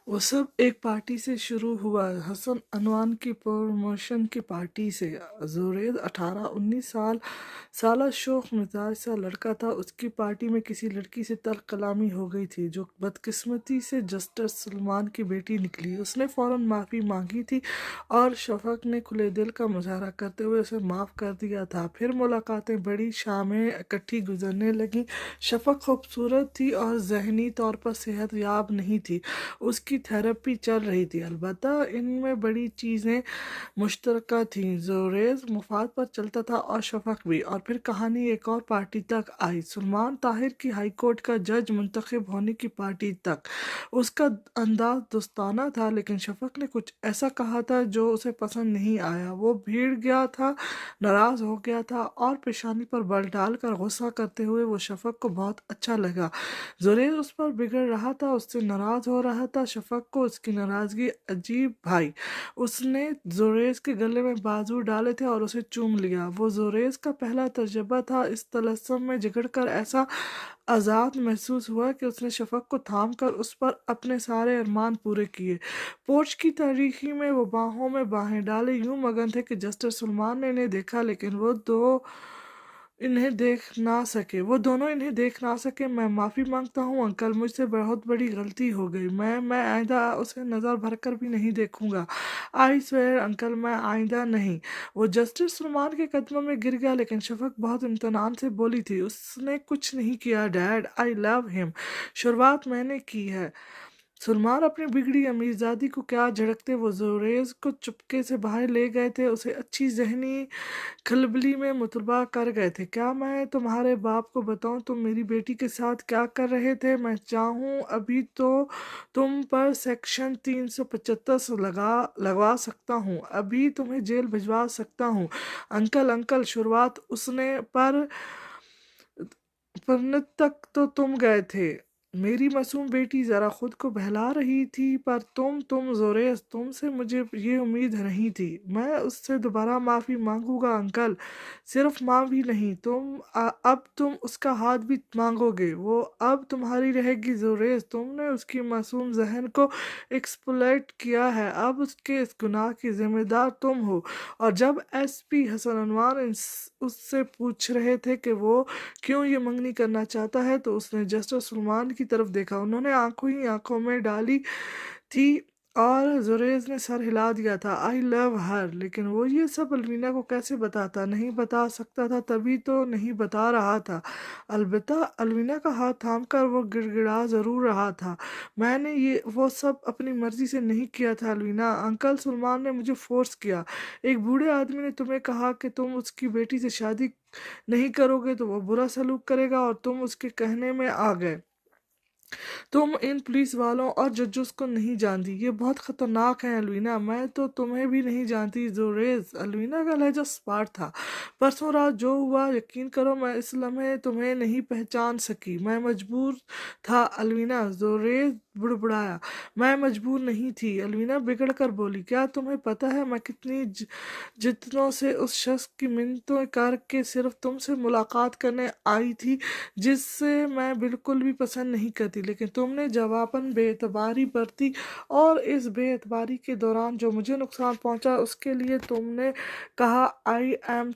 वो सब एक पार्टी से शुरू हुआ। हसन अनवान की प्रमोशन की पार्टी से। जुरैद 18-19 साला शौक मिजाज सा लड़का था। उसकी पार्टी में किसी लड़की से तल्ख कलामी हो गई थी जो बदकिस्मती से जस्टिस सलमान की बेटी निकली। उसने फौरन माफ़ी मांगी थी और शफक ने खुले दिल का मुजाहरा करते हुए उसे माफ़ कर दिया था। फिर मुलाकातें बड़ी शामें इकट्ठी गुजरने लगीं। शफक खूबसूरत थी और जहनी तौर पर सेहत याब नहीं थी। उसकी थेरेपी चल रही थी। अलबत्ता इनमें बड़ी चीज़ें मुश्तरका थीं। जोरेज़ मुफाद पर चलता था और शफक भी। और फिर कहानी एक और पार्टी तक आई, सलमान ताहिर की हाई कोर्ट का जज मुंतखब होने की पार्टी तक। उसका अंदाज दोस्ताना था, लेकिन शफक ने कुछ ऐसा कहा था जो उसे पसंद नहीं आया। वो भीड़ गया था, नाराज़ हो गया था और पेशानी पर बल डालकर गुस्सा करते हुए वो शफक को बहुत अच्छा लगा। जुरैज उस पर बिगड़ रहा था, उससे नाराज़ हो रहा था। शफक को उसकी नाराज़गी अजीब भाई। उसने जुरैज के गले में बाजू डाले थे और उसे चूम लिया। वो जुरैज का पहला तजुर्बा था। इस तलस्सुम में जकड़कर ऐसा आज़ाद महसूस हुआ कि उसने शफक को थाम कर उस पर अपने सारे अरमान पूरे किए। पोर्च की तारीकी में वो बाहों में बाहें डाले यूं मगन थे कि जस्टिस सलमान ने इन्हें देखा, लेकिन वो दोनों इन्हें देख ना सके। मैं माफ़ी मांगता हूँ अंकल, मुझसे बहुत बड़ी गलती हो गई। मैं आइंदा उसे नज़र भर कर भी नहीं देखूंगा। आई स्वेयर अंकल, मैं आइंदा नहीं। वो जस्टिस सलमान के कदमों में गिर गया, लेकिन शफक बहुत इम्तनान से बोली थी, उसने कुछ नहीं किया डैड, आई लव हिम। शुरुआत मैंने की है। सलमान अपनी बिगड़ी अमीरजादी को क्या झड़कते वो जुरैज को चुपके से बाहर ले गए थे। उसे अच्छी जहनी खलबली में मुतलबा कर गए थे। क्या मैं तुम्हारे बाप को बताऊं तुम मेरी बेटी के साथ क्या कर रहे थे? मैं चाहूं अभी तो तुम पर सेक्शन 375 लगवा सकता हूं। अभी तुम्हें जेल भिजवा सकता हूं। अंकल अंकल, शुरुआत उसने पर तक तो तुम गए थे। मेरी मासूम बेटी जरा खुद को बहला रही थी, पर तुम जोरेस, तुमसे मुझे ये उम्मीद नहीं थी। मैं उससे दोबारा माफ़ी मांगूंगा अंकल। सिर्फ माँ भी नहीं, अब तुम उसका हाथ भी मांगोगे। वो अब तुम्हारी रहेगी जोरेस। तुमने उसकी मासूम जहन को एक्सप्लॉइट किया है, अब उसके इस गुनाह की जिम्मेदार तुम हो। और जब एसपी हसन अनवर उससे पूछ रहे थे कि वो क्यों ये मंगनी करना चाहता है, तो उसने जस्टिस सलमान की तरफ देखा। उन्होंने आंखों ही आंखों में डाली थी और जुरैज ने सर हिला दिया था। आई लव हर। लेकिन वो ये सब अलवीना को कैसे बताता? नहीं बता सकता था, तभी तो नहीं बता रहा था। अलबत्ता अलवीना का हाथ थामकर वो गिड़गिड़ा जरूर रहा था। मैंने ये वो सब अपनी मर्जी से नहीं किया था अलवीना, अंकल सलमान ने मुझे फोर्स किया। एक बूढ़े आदमी ने तुम्हें कहा कि तुम उसकी बेटी से शादी नहीं करोगे तो वो बुरा सलूक करेगा, और तुम उसके कहने में आ गए। तुम इन पुलिस वालों और जजेस को नहीं जानती, ये बहुत खतरनाक है अलवीना। मैं तो तुम्हें भी नहीं जानती जोरेज। अलवीना का लहजा स्पार्ट था। परसों रात जो हुआ, यकीन करो मैं इस लम्हे तुम्हें नहीं पहचान सकी। मैं मजबूर था अलवीना, जोरेज बुड़बुड़ाया। मैं मजबूर नहीं थी, अलवीना बिगड़ कर बोली। क्या तुम्हें पता है मैं कितनी जितनों से उस शख्स की मिन्नतें करके सिर्फ तुमसे मुलाकात करने आई थी, जिससे मैं बिल्कुल भी पसंद नहीं करती, लेकिन तुमने जवाबन बेएतबारी बरती। और इस बेएतबारी के दौरान जो मुझे नुकसान पहुंचा, उसके लिए तुमने कहा आई एम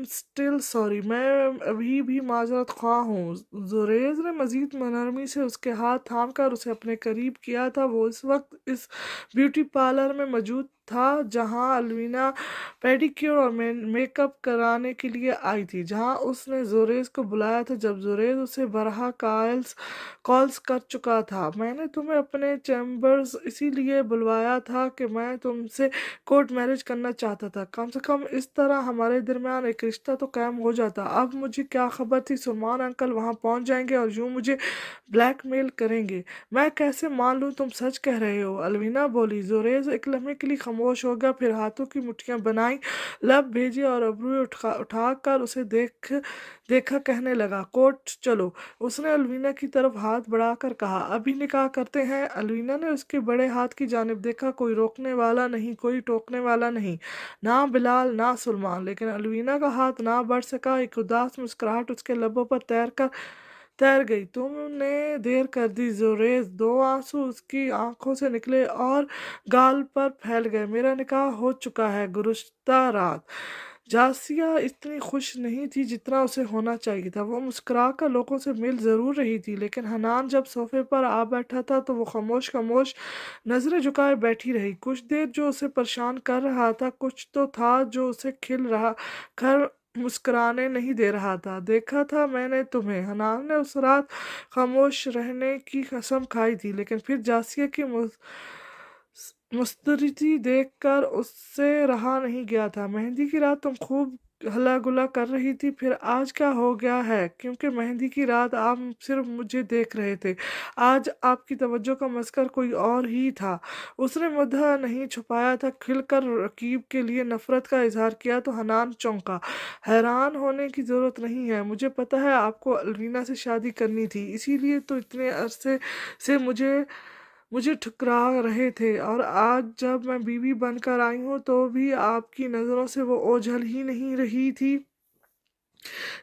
स्टिल सॉरी। मैं अभी भी माजरत ख्वाह हूँ। जुरैज ने मजीद नरमी से उसके हाथ थाम कर उसे अपने करीब किया था। वो इस वक्त इस ब्यूटी पार्लर में मौजूद था जहां अलवीना पेडिक्योर और मेकअप कराने के लिए आई थी, जहां उसने जुरैज को बुलाया था जब जुरैज उसे बरहा कॉल्स कर चुका था। मैंने तुम्हें अपने चैम्बर्स इसीलिए बुलवाया था कि मैं तुमसे कोर्ट मैरिज करना चाहता था। कम से कम इस तरह हमारे दरमियान एक रिश्ता तो कायम हो जाता। अब मुझे क्या खबर थी सलमान अंकल वहां पहुंच जाएंगे और यूं मुझे ब्लैकमेल करेंगे। मैं कैसे मान लूं तुम सच कह रहे हो? अलवीना बोली। जोरेज एक लम्हे के लिए खामोश हो गया, फिर हाथों की मुट्ठियां बनाई, लब भेजी और अबरू उठाकर उसे देखा कहने लगा, कोर्ट चलो। उसने अलवीना की तरफ हाथ बढ़ाकर कहा, अभी निकाह करते हैं। अलवीना ने उसके बड़े हाथ की जानिब देखा। कोई रोकने वाला नहीं, कोई टोकने वाला नहीं, ना बिलाल ना सलमान। लेकिन अलवीना का हाथ ना बढ़ सका। एक उदास मुस्कुराहट उसके लबों पर तैर गई। तुमने देर कर दी ज़ोरेस। 2 आंसू उसकी आंखों से निकले और गाल पर फैल गए। मेरा निकाह हो चुका है गुज़श्ता रात। जासिया इतनी खुश नहीं थी जितना उसे होना चाहिए था। वो मुस्कुरा कर लोगों से मिल ज़रूर रही थी, लेकिन हनान जब सोफे पर आ बैठा था तो वो खामोश खामोश नज़रें झुकाए बैठी रही। कुछ देर जो उसे परेशान कर रहा था, कुछ तो था जो उसे खिल रहा कर मुस्कुराने नहीं दे रहा था। देखा था मैंने तुम्हें। हनान ने उस रात खामोश रहने की कसम खाई थी, लेकिन फिर जासिया की मुस्तैदी देखकर उससे रहा नहीं गया था। मेहंदी की रात तुम खूब हल्ला गुल्ला कर रही थी, फिर आज क्या हो गया है? क्योंकि मेहंदी की रात आप सिर्फ मुझे देख रहे थे, आज आपकी तवज्जो का मस्कर कोई और ही था। उसने मुद्दा नहीं छुपाया था। खिलकर रकीब के लिए नफरत का इजहार किया तो हनान चौंका। हैरान होने की ज़रूरत नहीं है, मुझे पता है आपको अलवीना से शादी करनी थी, इसीलिए तो इतने अरसे से मुझे ठुकरा रहे थे, और आज जब मैं बीवी बनकर आई हूँ तो भी आपकी नज़रों से वो ओझल ही नहीं रही थी।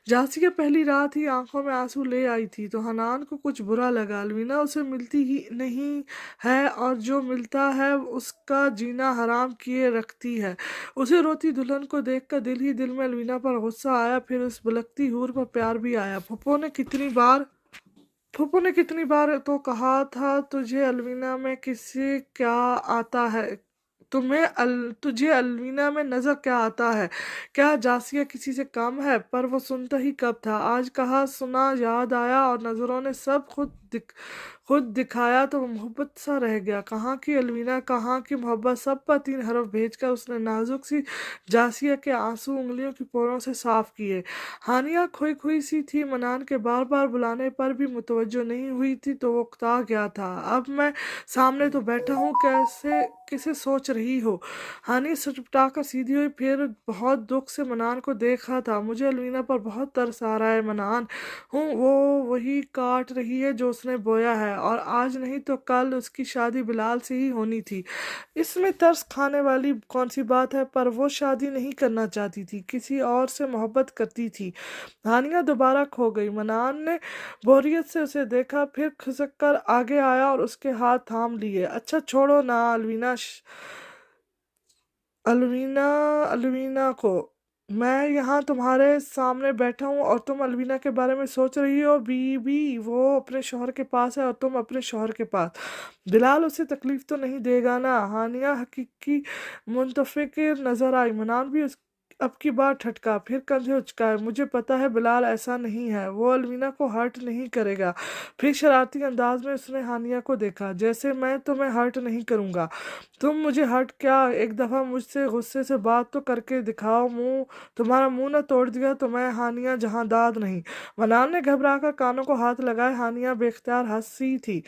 जासिया पहली रात ही आंखों में आंसू ले आई थी तो हनान को कुछ बुरा लगा। अलवीना उसे मिलती ही नहीं है, और जो मिलता है उसका जीना हराम किए रखती है। उसे रोती दुल्हन को देखकर दिल ही दिल में अलवीना पर गुस्सा आया, फिर उस भुलकती हूर पर प्यार भी आया। फूफो ने कितनी बार तो कहा था तुझे अलवीना में किसी क्या आता है, तुझे अलवीना में नजर क्या आता है? क्या जासिया किसी से कम है? पर वो सुनता ही कब था। आज कहा सुना याद आया और नजरों ने सब खुद दिखाया तो वो मोहब्बत सा रह गया। कहाँ की अलवीना, कहाँ की मोहब्बत। सब पर 3 हरफ भेजकर उसने नाजुक सी जासिया के आंसू उंगलियों की पोरों से साफ किए। हानिया खोई खोई सी थी। मनान के बार बार बुलाने पर भी मुतवज्जो नहीं हुई थी तो वो उकता गया था। अब मैं सामने तो बैठा हूँ, कैसे किसे सोच रही हो? हानि सटपटा कर सीधी हुई, फिर बहुत दुख से मनान को देखा था। मुझे अलवीना पर बहुत तरस आ रहा है मनान। वो वही काट रही है जो उसने बोया है, और आज नहीं तो कल उसकी शादी बिलाल से ही होनी थी। इसमें तरस खाने वाली कौन सी बात है? पर वो शादी नहीं करना चाहती थी, किसी और से मोहब्बत करती थी। हानिया दोबारा खो गई। मनान ने बोरियत से उसे देखा, फिर खिसक कर आगे आया और उसके हाथ थाम लिए। अच्छा छोड़ो ना अलवीना अलवीना को। मैं यहाँ तुम्हारे सामने बैठा हूँ और तुम अलवीना के बारे में सोच रही हो। बीबी वो अपने शौहर के पास है और तुम अपने शौहर के पास। बिलाल उसे तकलीफ तो नहीं देगा ना? हानिया हकीकी मुंतफिकिर नजर आई। मनान भी अब की बार ठटका, फिर कंधे उचकाए। मुझे पता है बिलाल ऐसा नहीं है, वो अलवीना को हर्ट नहीं करेगा। फिर शरारती अंदाज में उसने हानिया को देखा, जैसे मैं तुम्हें हर्ट नहीं करूँगा। तुम मुझे हर्ट क्या? एक दफ़ा मुझसे गुस्से से बात तो करके दिखाओ। तुम्हारा मुंह न तोड़ दिया तो मैं हानिया जहां दाद नहीं। मनान ने घबरा कर कानों को हाथ लगाए। हानिया बेख्तियार हंसी थी।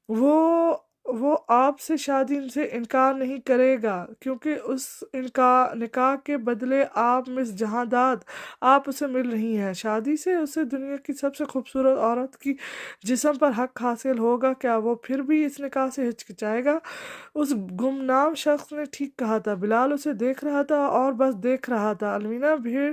वो आपसे शादी से इनकार नहीं करेगा, क्योंकि उस निकाह के बदले आप मिस जहांदाद आप उसे मिल रही हैं। शादी से उसे दुनिया की सबसे खूबसूरत औरत की जिस्म पर हक हासिल होगा। क्या वो फिर भी इस निकाह से हिचकिचाएगा? उस गुमनाम शख्स ने ठीक कहा था। बिलाल उसे देख रहा था और बस देख रहा था। अलमीना भीड़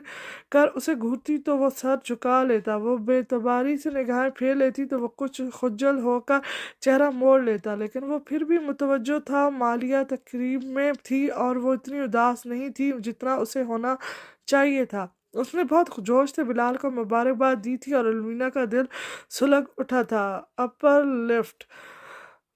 कर उसे घूरती तो वो सर झुका लेता, वो बेतबारी से निगाहें फेर लेती तो वो कुछ खुज्जल होकर चेहरा मोड़ लेता, लेकिन वो फिर भी मुतवज्जो था। मालिया तकरीब में थी और वो इतनी उदास नहीं थी जितना उसे होना चाहिए था। उसने बहुत जोश से बिलाल को मुबारकबाद दी थी और अलमीना का दिल सुलग उठा था। अपर लिफ्ट।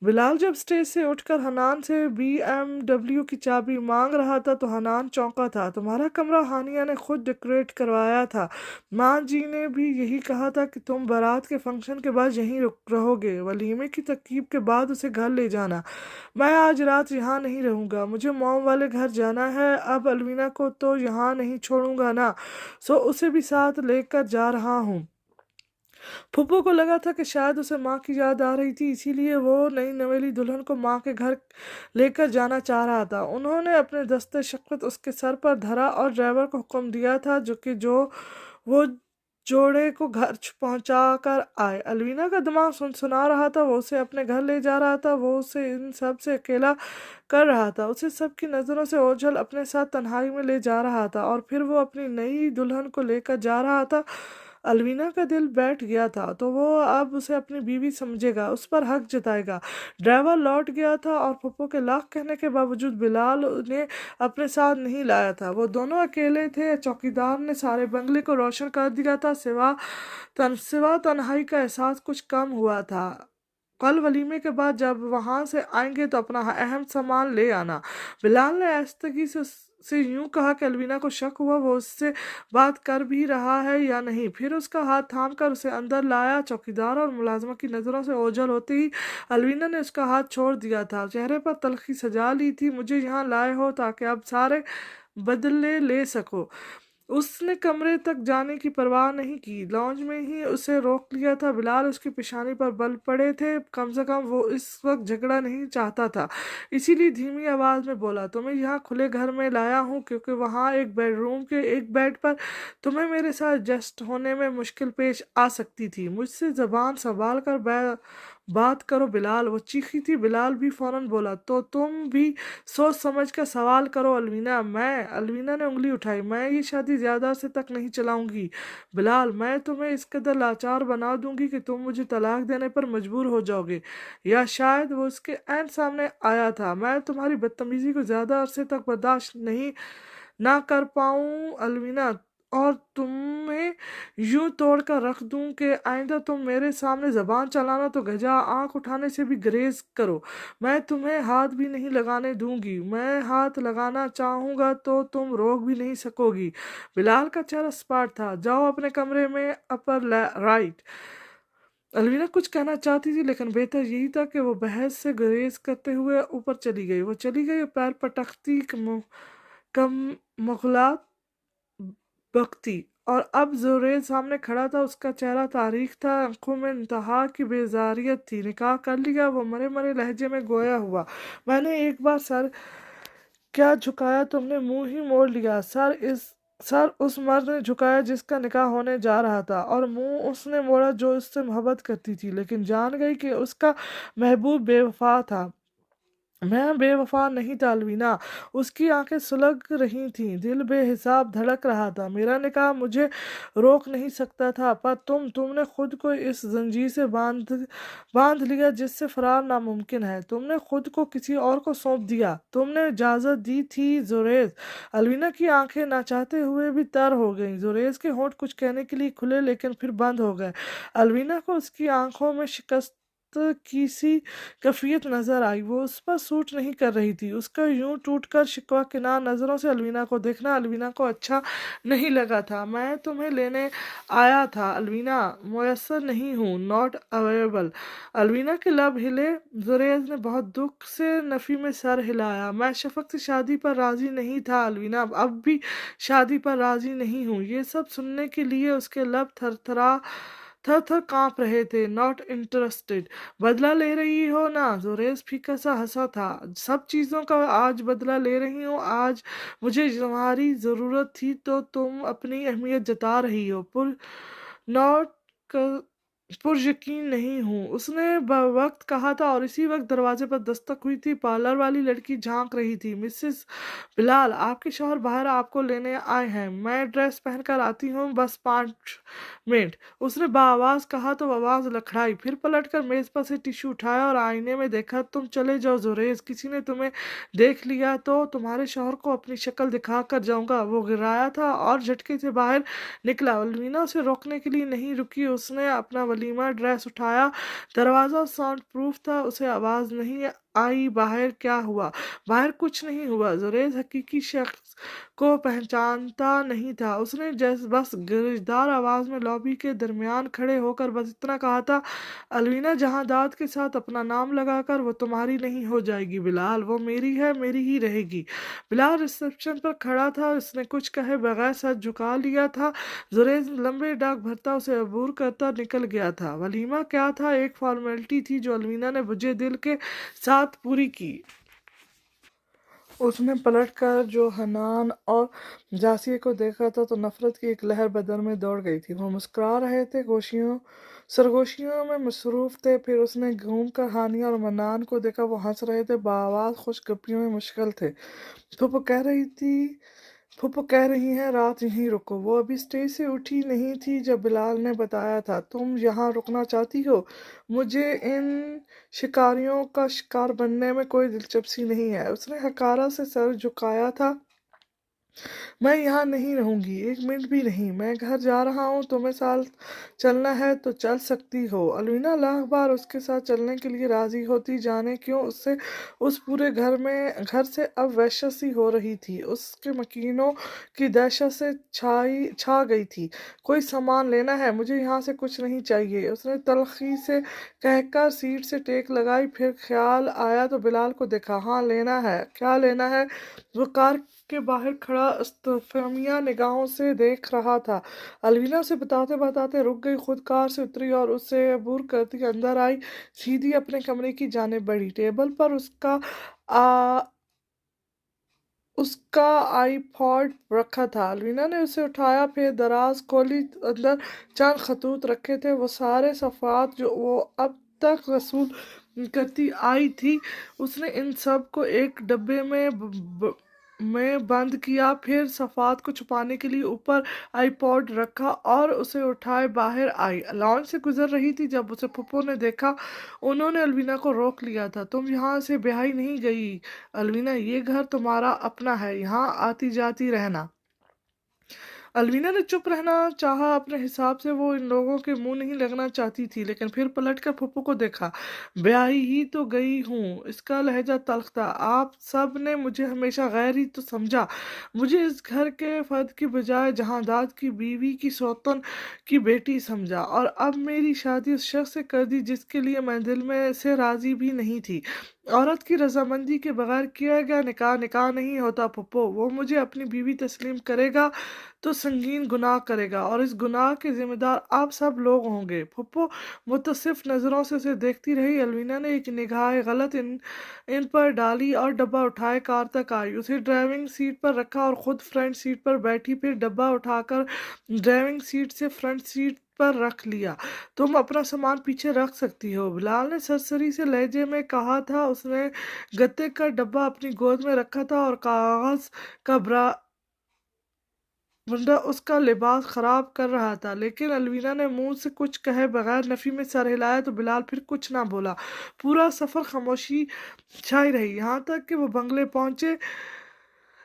बिलाल जब स्टेज से उठकर हनान से BMW की चाबी मांग रहा था तो हनान चौंका था। तुम्हारा कमरा हानिया ने खुद डेकोरेट करवाया था। माँ जी ने भी यही कहा था कि तुम बारात के फंक्शन के बाद यहीं रहोगे, वलीमे की तरकीब के बाद उसे घर ले जाना। मैं आज रात यहाँ नहीं रहूँगा, मुझे मोम वाले घर जाना है। अब अलवीना को तो यहाँ नहीं छोड़ूंगा ना, सो उसे भी साथ लेकर जा रहा हूँ। फूफो को लगा था कि शायद उसे माँ की याद आ रही थी, इसीलिए वो नई नवेली दुल्हन को माँ के घर लेकर जाना चाह रहा था। उन्होंने अपने दस्ते शफ़क़त उसके सर पर धरा और ड्राइवर को हुक्म दिया था जो वो जोड़े को घर पहुंचा कर आए। अलवीना का दिमाग सुनसुना रहा था। वो उसे अपने घर ले जा रहा था, वो उसे इन सब से अकेला कर रहा था, उसे सबकी नज़रों से ओझल अपने साथ तन्हाई में ले जा रहा था, और फिर वो अपनी नई दुल्हन को लेकर जा रहा था अलवीना का दिल बैठ गया था, तो वो अब उसे अपनी बीवी समझेगा, उस पर हक जताएगा। ड्राइवर लौट गया था और पप्पू के लाख कहने के बावजूद बिलाल ने अपने साथ नहीं लाया था। वो दोनों अकेले थे। चौकीदार ने सारे बंगले को रोशन कर दिया था, सिवा तन्हाई का एहसास कुछ कम हुआ था। कल वलीमे के बाद जब वहां से आएंगे तो अपना अहम सामान ले आना। बिलाल ने आहिस्तगी से यूं कहा कि अलवीना को शक हुआ वो उससे बात कर भी रहा है या नहीं। फिर उसका हाथ थाम कर उसे अंदर लाया। चौकीदार और मुलाजमा की नज़रों से ओझल होते ही अलवीना ने उसका हाथ छोड़ दिया था। चेहरे पर तलखी सजा ली थी। मुझे यहाँ लाए हो ताकि अब सारे बदले ले सको। उसने कमरे तक जाने की परवाह नहीं की, लॉन्ज में ही उसे रोक लिया था। बिलाल उसकी पेशानी पर बल पड़े थे। कम से कम वो इस वक्त झगड़ा नहीं चाहता था, इसीलिए धीमी आवाज में बोला, तुम्हें यहाँ खुले घर में लाया हूँ क्योंकि वहाँ एक बेडरूम के एक बेड पर तुम्हें मेरे साथ एडजस्ट होने में मुश्किल पेश आ सकती थी। मुझसे जबान संभाल कर बात करो बिलाल, वो चीखी थी। बिलाल भी फौरन बोला, तो तुम भी सोच समझ कर सवाल करो अलवीना ने उंगली उठाई। मैं ये शादी ज्यादा अरसे तक नहीं चलाऊंगी बिलाल। मैं तुम्हें इस कदर लाचार बना दूंगी कि तुम मुझे तलाक देने पर मजबूर हो जाओगे, या शायद वो उसके ऐन सामने आया था। मैं तुम्हारी बदतमीजी को ज्यादा अरसे तक बर्दाश्त नहीं ना कर पाऊं अलवीना, और तुम्हें यूं तोड़ कर रख दूं कि आइंदा तुम मेरे सामने जबान चलाना तो गजा, आंख उठाने से भी गुरेज करो। मैं तुम्हें हाथ भी नहीं लगाने दूंगी। मैं हाथ लगाना चाहूंगा तो तुम रोक भी नहीं सकोगी। बिलाल का चेहरा सपाट था। जाओ अपने कमरे में, अपर राइट। अलवीना कुछ कहना चाहती थी लेकिन बेहतर यही था कि वो बहस से गुरेज करते हुए ऊपर चली गई। वो चली गई, पैर पटकती कम मुगलात बकती, और अब जोरेज सामने खड़ा था। उसका चेहरा तारीख था, आंखों में इंतहा की बेजारियत थी। निकाह कर लिया, वो मरे मरे लहजे में गोया हुआ। मैंने एक बार सर क्या झुकाया, तुमने मुंह ही मोड़ लिया। सर उस मर्द ने झुकाया जिसका निकाह होने जा रहा था, और मुंह उसने मोड़ा जो उससे मोहब्बत करती थी, लेकिन जान गई कि उसका महबूब बेवफा था। मैं बेवफा नहीं था अलवीना। उसकी आंखें सुलग रही थीं, दिल बेहिसाब धड़क रहा था। मेरा निकाह मुझे रोक नहीं सकता था, पर तुमने खुद को इस जंजीर से बांध लिया जिससे फरार नामुमकिन है। तुमने खुद को किसी और को सौंप दिया। तुमने इजाजत दी थी जुरेज। अलवीना की आंखें ना चाहते हुए भी तर हो गईं। जुरेज के होंठ कुछ कहने के लिए खुले लेकिन फिर बंद हो गए। अलवीना को उसकी आंखों में शिकस्त की सी कैफियत नजर आई। वो उस पर सूट नहीं कर रही थी। उसका यूं टूटकर शिकवा किनार नजरों से अलवीना को देखना अलवीना को अच्छा नहीं लगा था। मैं तुम्हें लेने आया था अलवीना, मुयस्सर नहीं हूँ, नॉट अवेलेबल। अलवीना के लब हिले। जुरेज ने बहुत दुख से नफी में सर हिलाया। मैं शफक से शादी पर राजी नहीं था अलवीना, अब भी शादी पर राजी नहीं हूँ। ये सब सुनने के लिए उसके लब थर थर कांप रहे थे। Not interested. बदला ले रही हो ना? जुरेज फीका सा हंसा था। सब चीजों का आज बदला ले रही हूँ। आज मुझे तुम्हारी जरूरत थी तो तुम अपनी अहमियत जता रही हो। नॉट पुरयकीन नहीं हूँ, उसने वक्त कहा था, और इसी वक्त दरवाजे पर दस्तक हुई थी। पार्लर वाली लड़की झांक रही थी। मिसेस बिलाल, आपके शौहर बाहर आपको लेने आए हैं। मैं ड्रेस पहनकर आती हूँ, बस 5 मिनट। उसने बाआवाज कहा तो आवाज लखड़ाई। फिर पलटकर मेज पर से टिश्यू उठाया और आईने में देखा। तुम चले जाओ जुरेज, किसी ने तुम्हें देख लिया तो तुम्हारे शौहर को अपनी शक्ल दिखा कर जाऊंगा। वो गिराया था और झटके से बाहर निकला। अलवीना उसे रोकने के लिए नहीं रुकी। उसने अपना वलीमा ड्रेस उठाया। दरवाजा साउंड प्रूफ था, उसे आवाज नहीं आई। बाहर क्या हुआ? बाहर कुछ नहीं हुआ। जुरेज हकीकी शख्स को पहचानता नहीं था। उसने बस गिरजदार आवाज में लॉबी के दरमियान खड़े होकर बस इतना कहा था, अलवीना जहादात के साथ अपना नाम लगाकर वो तुम्हारी नहीं हो जाएगी बिलाल, वो मेरी है, मेरी ही रहेगी। बिलाल रिसेप्शन पर खड़ा था। उसने कुछ कहे बगैर सर झुका लिया था। जुरेज लंबे डाक भरता उसे अबूर करता निकल गया था। वलीमा क्या था? एक फॉर्मेलिटी थी जो अलवीना ने बुझे दिल के साथ पूरी की। उसने पलटकर जो हनान और जासिया को देखा था तो नफरत की एक लहर बदन में दौड़ गई थी। वो मुस्कुरा रहे थे, सरगोशियों में मसरूफ थे। फिर उसने घूम कर हानिया और मनान को देखा। वो हंस रहे थे, बाआवाज खुशगपियों में मुश्किल थे। तो वो कह रही थी, پھوپھو کہہ رہی ہیں رات یہیں رکو۔ وہ ابھی اسٹیج سے اٹھی نہیں تھی جب بلال نے بتایا تھا تم یہاں رکنا چاہتی ہو؟ مجھے ان شکاریوں کا شکار بننے میں کوئی دلچسپی نہیں ہے۔ اس نے حقارت سے سر جھکایا تھا۔ میں یہاں نہیں رہوں گی، ایک منٹ بھی نہیں۔ میں گھر جا رہا ہوں، تمہیں ساتھ چلنا ہے تو چل سکتی ہو۔ الوینا لاکھ بار اس کے ساتھ چلنے کے لیے راضی ہوتی، جانے کیوں اس سے اس پورے گھر سے اب وحشت سی ہو رہی تھی۔ اس کے مکینوں کی دہشت سے چھا گئی تھی۔ کوئی سامان لینا ہے؟ مجھے یہاں سے کچھ نہیں چاہیے، اس نے تلخی سے کہہ کر سیٹ سے ٹیک لگائی۔ پھر خیال آیا تو بلال کو دیکھا۔ ہاں لینا ہے۔ کیا لینا ہے؟ وہ کار کے باہر کھڑا استفہامیہ نگاہوں سے دیکھ رہا تھا۔ الوینا اسے بتاتے بتاتے رک گئی، خود کار سے اتری اور اسے عبور کرتی اندر آئی، سیدھی اپنے کمرے کی جانب بڑھی۔ ٹیبل پر اس کا آئی پوڈ رکھا تھا۔ الوینا نے اسے اٹھایا، پھر دراز کھولی، اندر چند خطوط رکھے تھے، وہ سارے صفحات جو وہ اب تک رسول کرتی آئی تھی۔ اس نے ان سب کو ایک ڈبے میں بند کیا، پھر صفحات کو چھپانے کے لیے اوپر آئی پوڈ رکھا اور اسے اٹھائے باہر آئی۔ لانچ سے گزر رہی تھی جب اسے پھپھو نے دیکھا۔ انہوں نے الوینا کو روک لیا تھا۔ تم یہاں سے بیاہی نہیں گئی الوینا، یہ گھر تمہارا اپنا ہے، یہاں آتی جاتی رہنا۔ الوینا نے چپ رہنا چاہا، اپنے حساب سے وہ ان لوگوں کے منہ نہیں لگنا چاہتی تھی، لیکن پھر پلٹ کر پھپھو کو دیکھا۔ بیاہی ہی تو گئی ہوں۔ اس کا لہجہ تلخ تھا۔ آپ سب نے مجھے ہمیشہ غیر ہی تو سمجھا، مجھے اس گھر کے فرد کی بجائے جہانداد کی بیوی کی سوتن کی بیٹی سمجھا، اور اب میری شادی اس شخص سے کر دی جس کے لیے میں دل میں سے راضی بھی نہیں تھی۔ عورت کی رضامندی کے بغیر کیا گیا نکاح نکاح نہیں ہوتا پھپھو۔ وہ مجھے اپنی بیوی تسلیم کرے گا تو سنگین گناہ کرے گا، اور اس گناہ کے ذمہ دار آپ سب لوگ ہوں گے۔ پھپھو متصف نظروں سے اسے دیکھتی رہی۔ الوینا نے ایک نگاہ غلط ان پر ڈالی اور ڈبہ اٹھائے کار تک آئی، اسے ڈرائیونگ سیٹ پر رکھا اور خود فرنٹ سیٹ پر بیٹھی، پھر ڈبہ اٹھا کر ڈرائیونگ سیٹ سے فرنٹ سیٹ پر رکھ لیا۔ تم اپنا سامان پیچھے رکھ سکتی ہو، بلال نے سرسری سے لہجے میں کہا تھا۔ اس نے گتے کا ڈبہ اپنی گود میں رکھا تھا اور کاغذ کا بنڈا اس کا لباس خراب کر رہا تھا، لیکن الوینا نے منہ سے کچھ کہے بغیر نفی میں سر ہلایا تو بلال پھر کچھ نہ بولا۔ پورا سفر خاموشی چھائی رہی، یہاں تک کہ وہ بنگلے پہنچے۔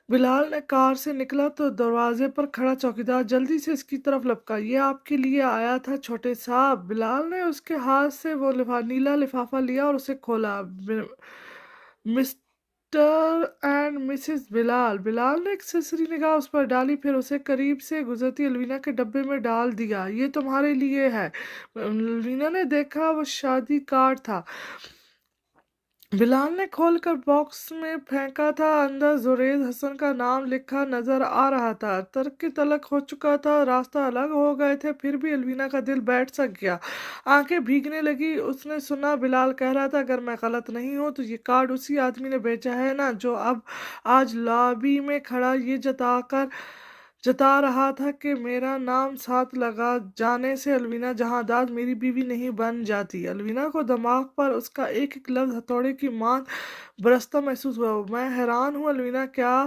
بلال نے کار سے نکلا تو دروازے پر کھڑا چوکیدار جلدی سے اس کی طرف لپکا۔ یہ آپ کے لیے آیا تھا چھوٹے صاحب۔ بلال نے اس کے ہاتھ سے وہ نیلا لفافہ لیا اور اسے کھولا۔ مسٹر اینڈ مسز بلال۔ بلال نے ایک سرسری نگاہ اس پر ڈالی، پھر اسے قریب سے گزرتی الوینا کے ڈبے میں ڈال دیا۔ یہ تمہارے لیے ہے۔ الوینا نے دیکھا وہ شادی کارڈ تھا۔ بلال نے کھول کر باکس میں پھینکا تھا، اندر زریز حسن کا نام لکھا نظر آ رہا تھا۔ ترک طلق ہو چکا تھا، راستہ الگ ہو گئے تھے، پھر بھی الوینا کا دل بیٹھ سک گیا، آنکھیں بھیگنے لگی۔ اس نے سنا بلال کہہ رہا تھا اگر میں غلط نہیں ہوں تو یہ کارڈ اسی آدمی نے بھیجا ہے نا، جو اب آج لابی میں کھڑا یہ جتا رہا تھا کہ میرا نام ساتھ لگا جانے سے الوینا جہانداد میری بیوی نہیں بن جاتی۔ الوینا کو دماغ پر اس کا ایک ایک لفظ ہتھوڑے کی مانند برستا محسوس ہوا۔ میں حیران ہوں الوینا، کیا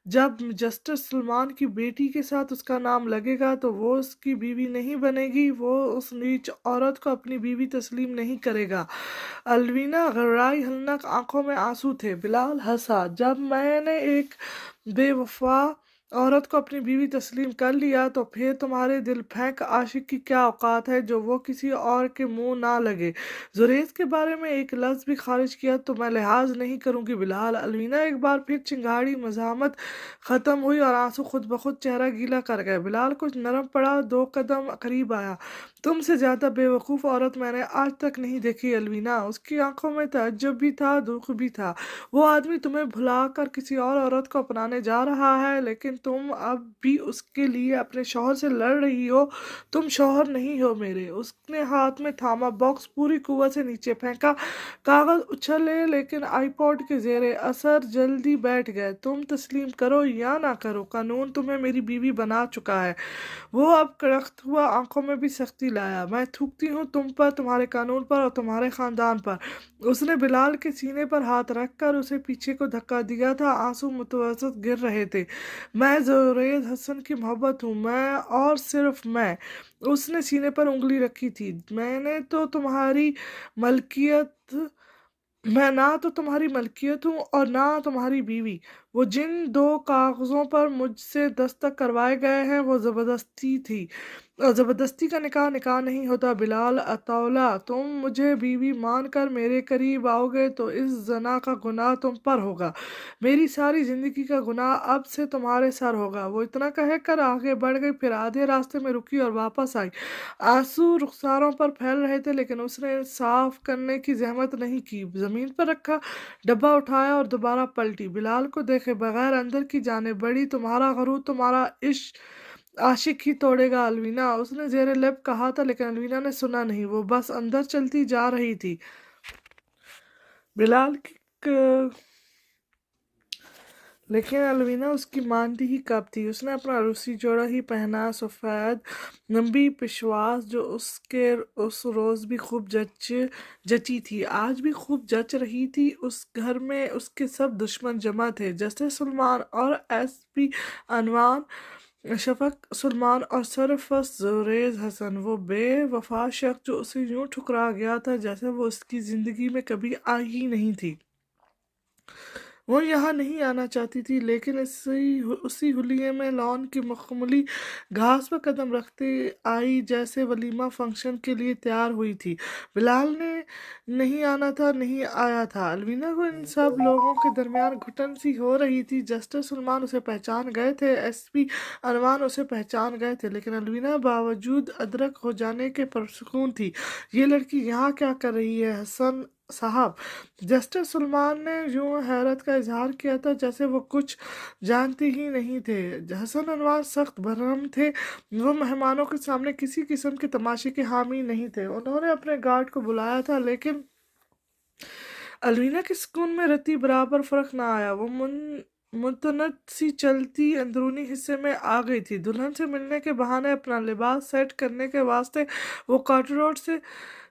جب جسٹس سلمان کی بیٹی کے ساتھ اس کا نام لگے گا تو وہ اس کی بیوی نہیں بنے گی؟ وہ اس نیچ عورت کو اپنی بیوی تسلیم نہیں کرے گا۔ الوینا گھبرائی، ہلنک آنکھوں میں آنسو تھے۔ بلال ہنسا۔ جب میں نے ایک بے وفا عورت کو اپنی بیوی تسلیم کر لیا تو پھر تمہارے دل پھینک عاشق کی کیا اوقات ہے جو وہ کسی اور کے منہ نہ لگے؟ زریز کے بارے میں ایک لفظ بھی خارج کیا تو میں لحاظ نہیں کروں گی بلال۔ الوینا ایک بار پھر چنگاڑی، مزاحمت ختم ہوئی اور آنسو خود بخود چہرہ گیلا کر گئے۔ بلال کچھ نرم پڑا، 2 قدم قریب آیا۔ تم سے زیادہ بے وقوف عورت میں نے آج تک نہیں دیکھی الوینا۔ اس کی آنکھوں میں تعجب بھی تھا، دکھ بھی تھا۔ وہ آدمی تمہیں بھلا کر کسی اور عورت کو اپنانے جا رہا ہے، لیکن تم اب بھی اس کے لیے اپنے شوہر سے لڑ رہی ہو۔ تم شوہر نہیں ہو میرے۔ اس نے ہاتھ میں تھاما باکس پوری قوت سے نیچے پھینکا، کاغذ اچھلے لیکن آئی پوڈ کے زیر اثر جلدی بیٹھ گئے۔ تم تسلیم کرو یا نہ کرو، قانون تمہیں میری بیوی بنا چکا ہے۔ وہ اب کڑکتا ہوا، آنکھوں میں بھی سختی कुर्सी लाया। मैं थूकती हूँ तुम पर, तुम्हारे कानून पर और तुम्हारे खानदान पर। उसने बिलाल के सीने पर हाथ रखकर उसे पीछे को धक्का दिया था। आंसू मुतवस्सित गिर रहे थे। मैं जुरैद हसन की मोहब्बत हूँ, मैं और सिर्फ मैं। उसने सीने पर उंगली रखी थी। मैंने तो तुम्हारी मलकियत मैं ना तो तुम्हारी मलकियत हूँ और ना तुम्हारी बीवी। वो जिन दो कागजों पर मुझसे दस्तखत करवाए गए हैं वो जबरदस्ती थी, और जबरदस्ती का निकाह निकाह नहीं होता। बिलाल अतौला, तुम मुझे बीवी मानकर मेरे करीब आओगे तो इस जना का गुनाह तुम पर होगा। मेरी सारी जिंदगी का गुनाह अब से तुम्हारे सर होगा। वो इतना कहकर आगे बढ़ गई, फिर आधे रास्ते में रुकी और वापस आई। आंसू रुखसारों पर फैल रहे थे, लेकिन उसने साफ करने की जहमत नहीं की। जमीन पर रखा डब्बा उठाया और दोबारा पलटी। बिलाल को देखे बगैर अंदर की जाने बढ़ी। तुम्हारा गरूर, तुम्हारा इश्क आशिक ही तोड़ेगा अलवीना, उसने जेरे लब कहा था, लेकिन अलवीना ने सुना नहीं। वो बस अंदर चलती जा रही थी। बिलाल की लेकिन अलवीना उसकी मानती ही कब थी। उसने अपना रूसी जोड़ा ही पहना, सफ़ेद लंबी पिशवास जो उसके उस रोज़ भी खूब जची थी, आज भी खूब जच रही थी। उस घर में उसके सब दुश्मन जमा थे, जैसे सुलेमान और एसपी अनवान, शफक सुलेमान और सरफस जुरैद हसन। वो बेवफा शख्स जो उसे यूं ठुकरा गया था जैसे वो उसकी ज़िंदगी में कभी आई ही नहीं थी। वो यहाँ नहीं आना चाहती थी, लेकिन उसी हुलिये में लॉन की मखमली घास पर कदम रखते आई जैसे वलीमा फंक्शन के लिए तैयार हुई थी। बिलाल ने नहीं आना था, नहीं आया था। अलवीना को इन सब लोगों के दरमियान घुटन सी हो रही थी। जस्टिस सलमान उसे पहचान गए थे, एसपी अनवान उसे पहचान गए थे, लेकिन अलवीना बावजूद अदरक हो जाने के पुरसुकून थी। ये लड़की यहाँ क्या कर रही है हसन साहब? जस्टिस सलमान ने यूं हैरत का इजहार किया था जैसे वो कुछ जानते ही नहीं थे। हसन अनवर सख्त भरम थे। वो मेहमानों के सामने किसी किस्म के तमाशे के हामी नहीं थे। उन्होंने अपने गार्ड को बुलाया था, लेकिन अलवीना के सुकून में रत्ती बराबर फर्क ना आया। वो मुतनत सी चलती अंदरूनी हिस्से में आ गई थी। दुल्हन से मिलने के बहाने अपना लिबास सेट करने के वास्ते वो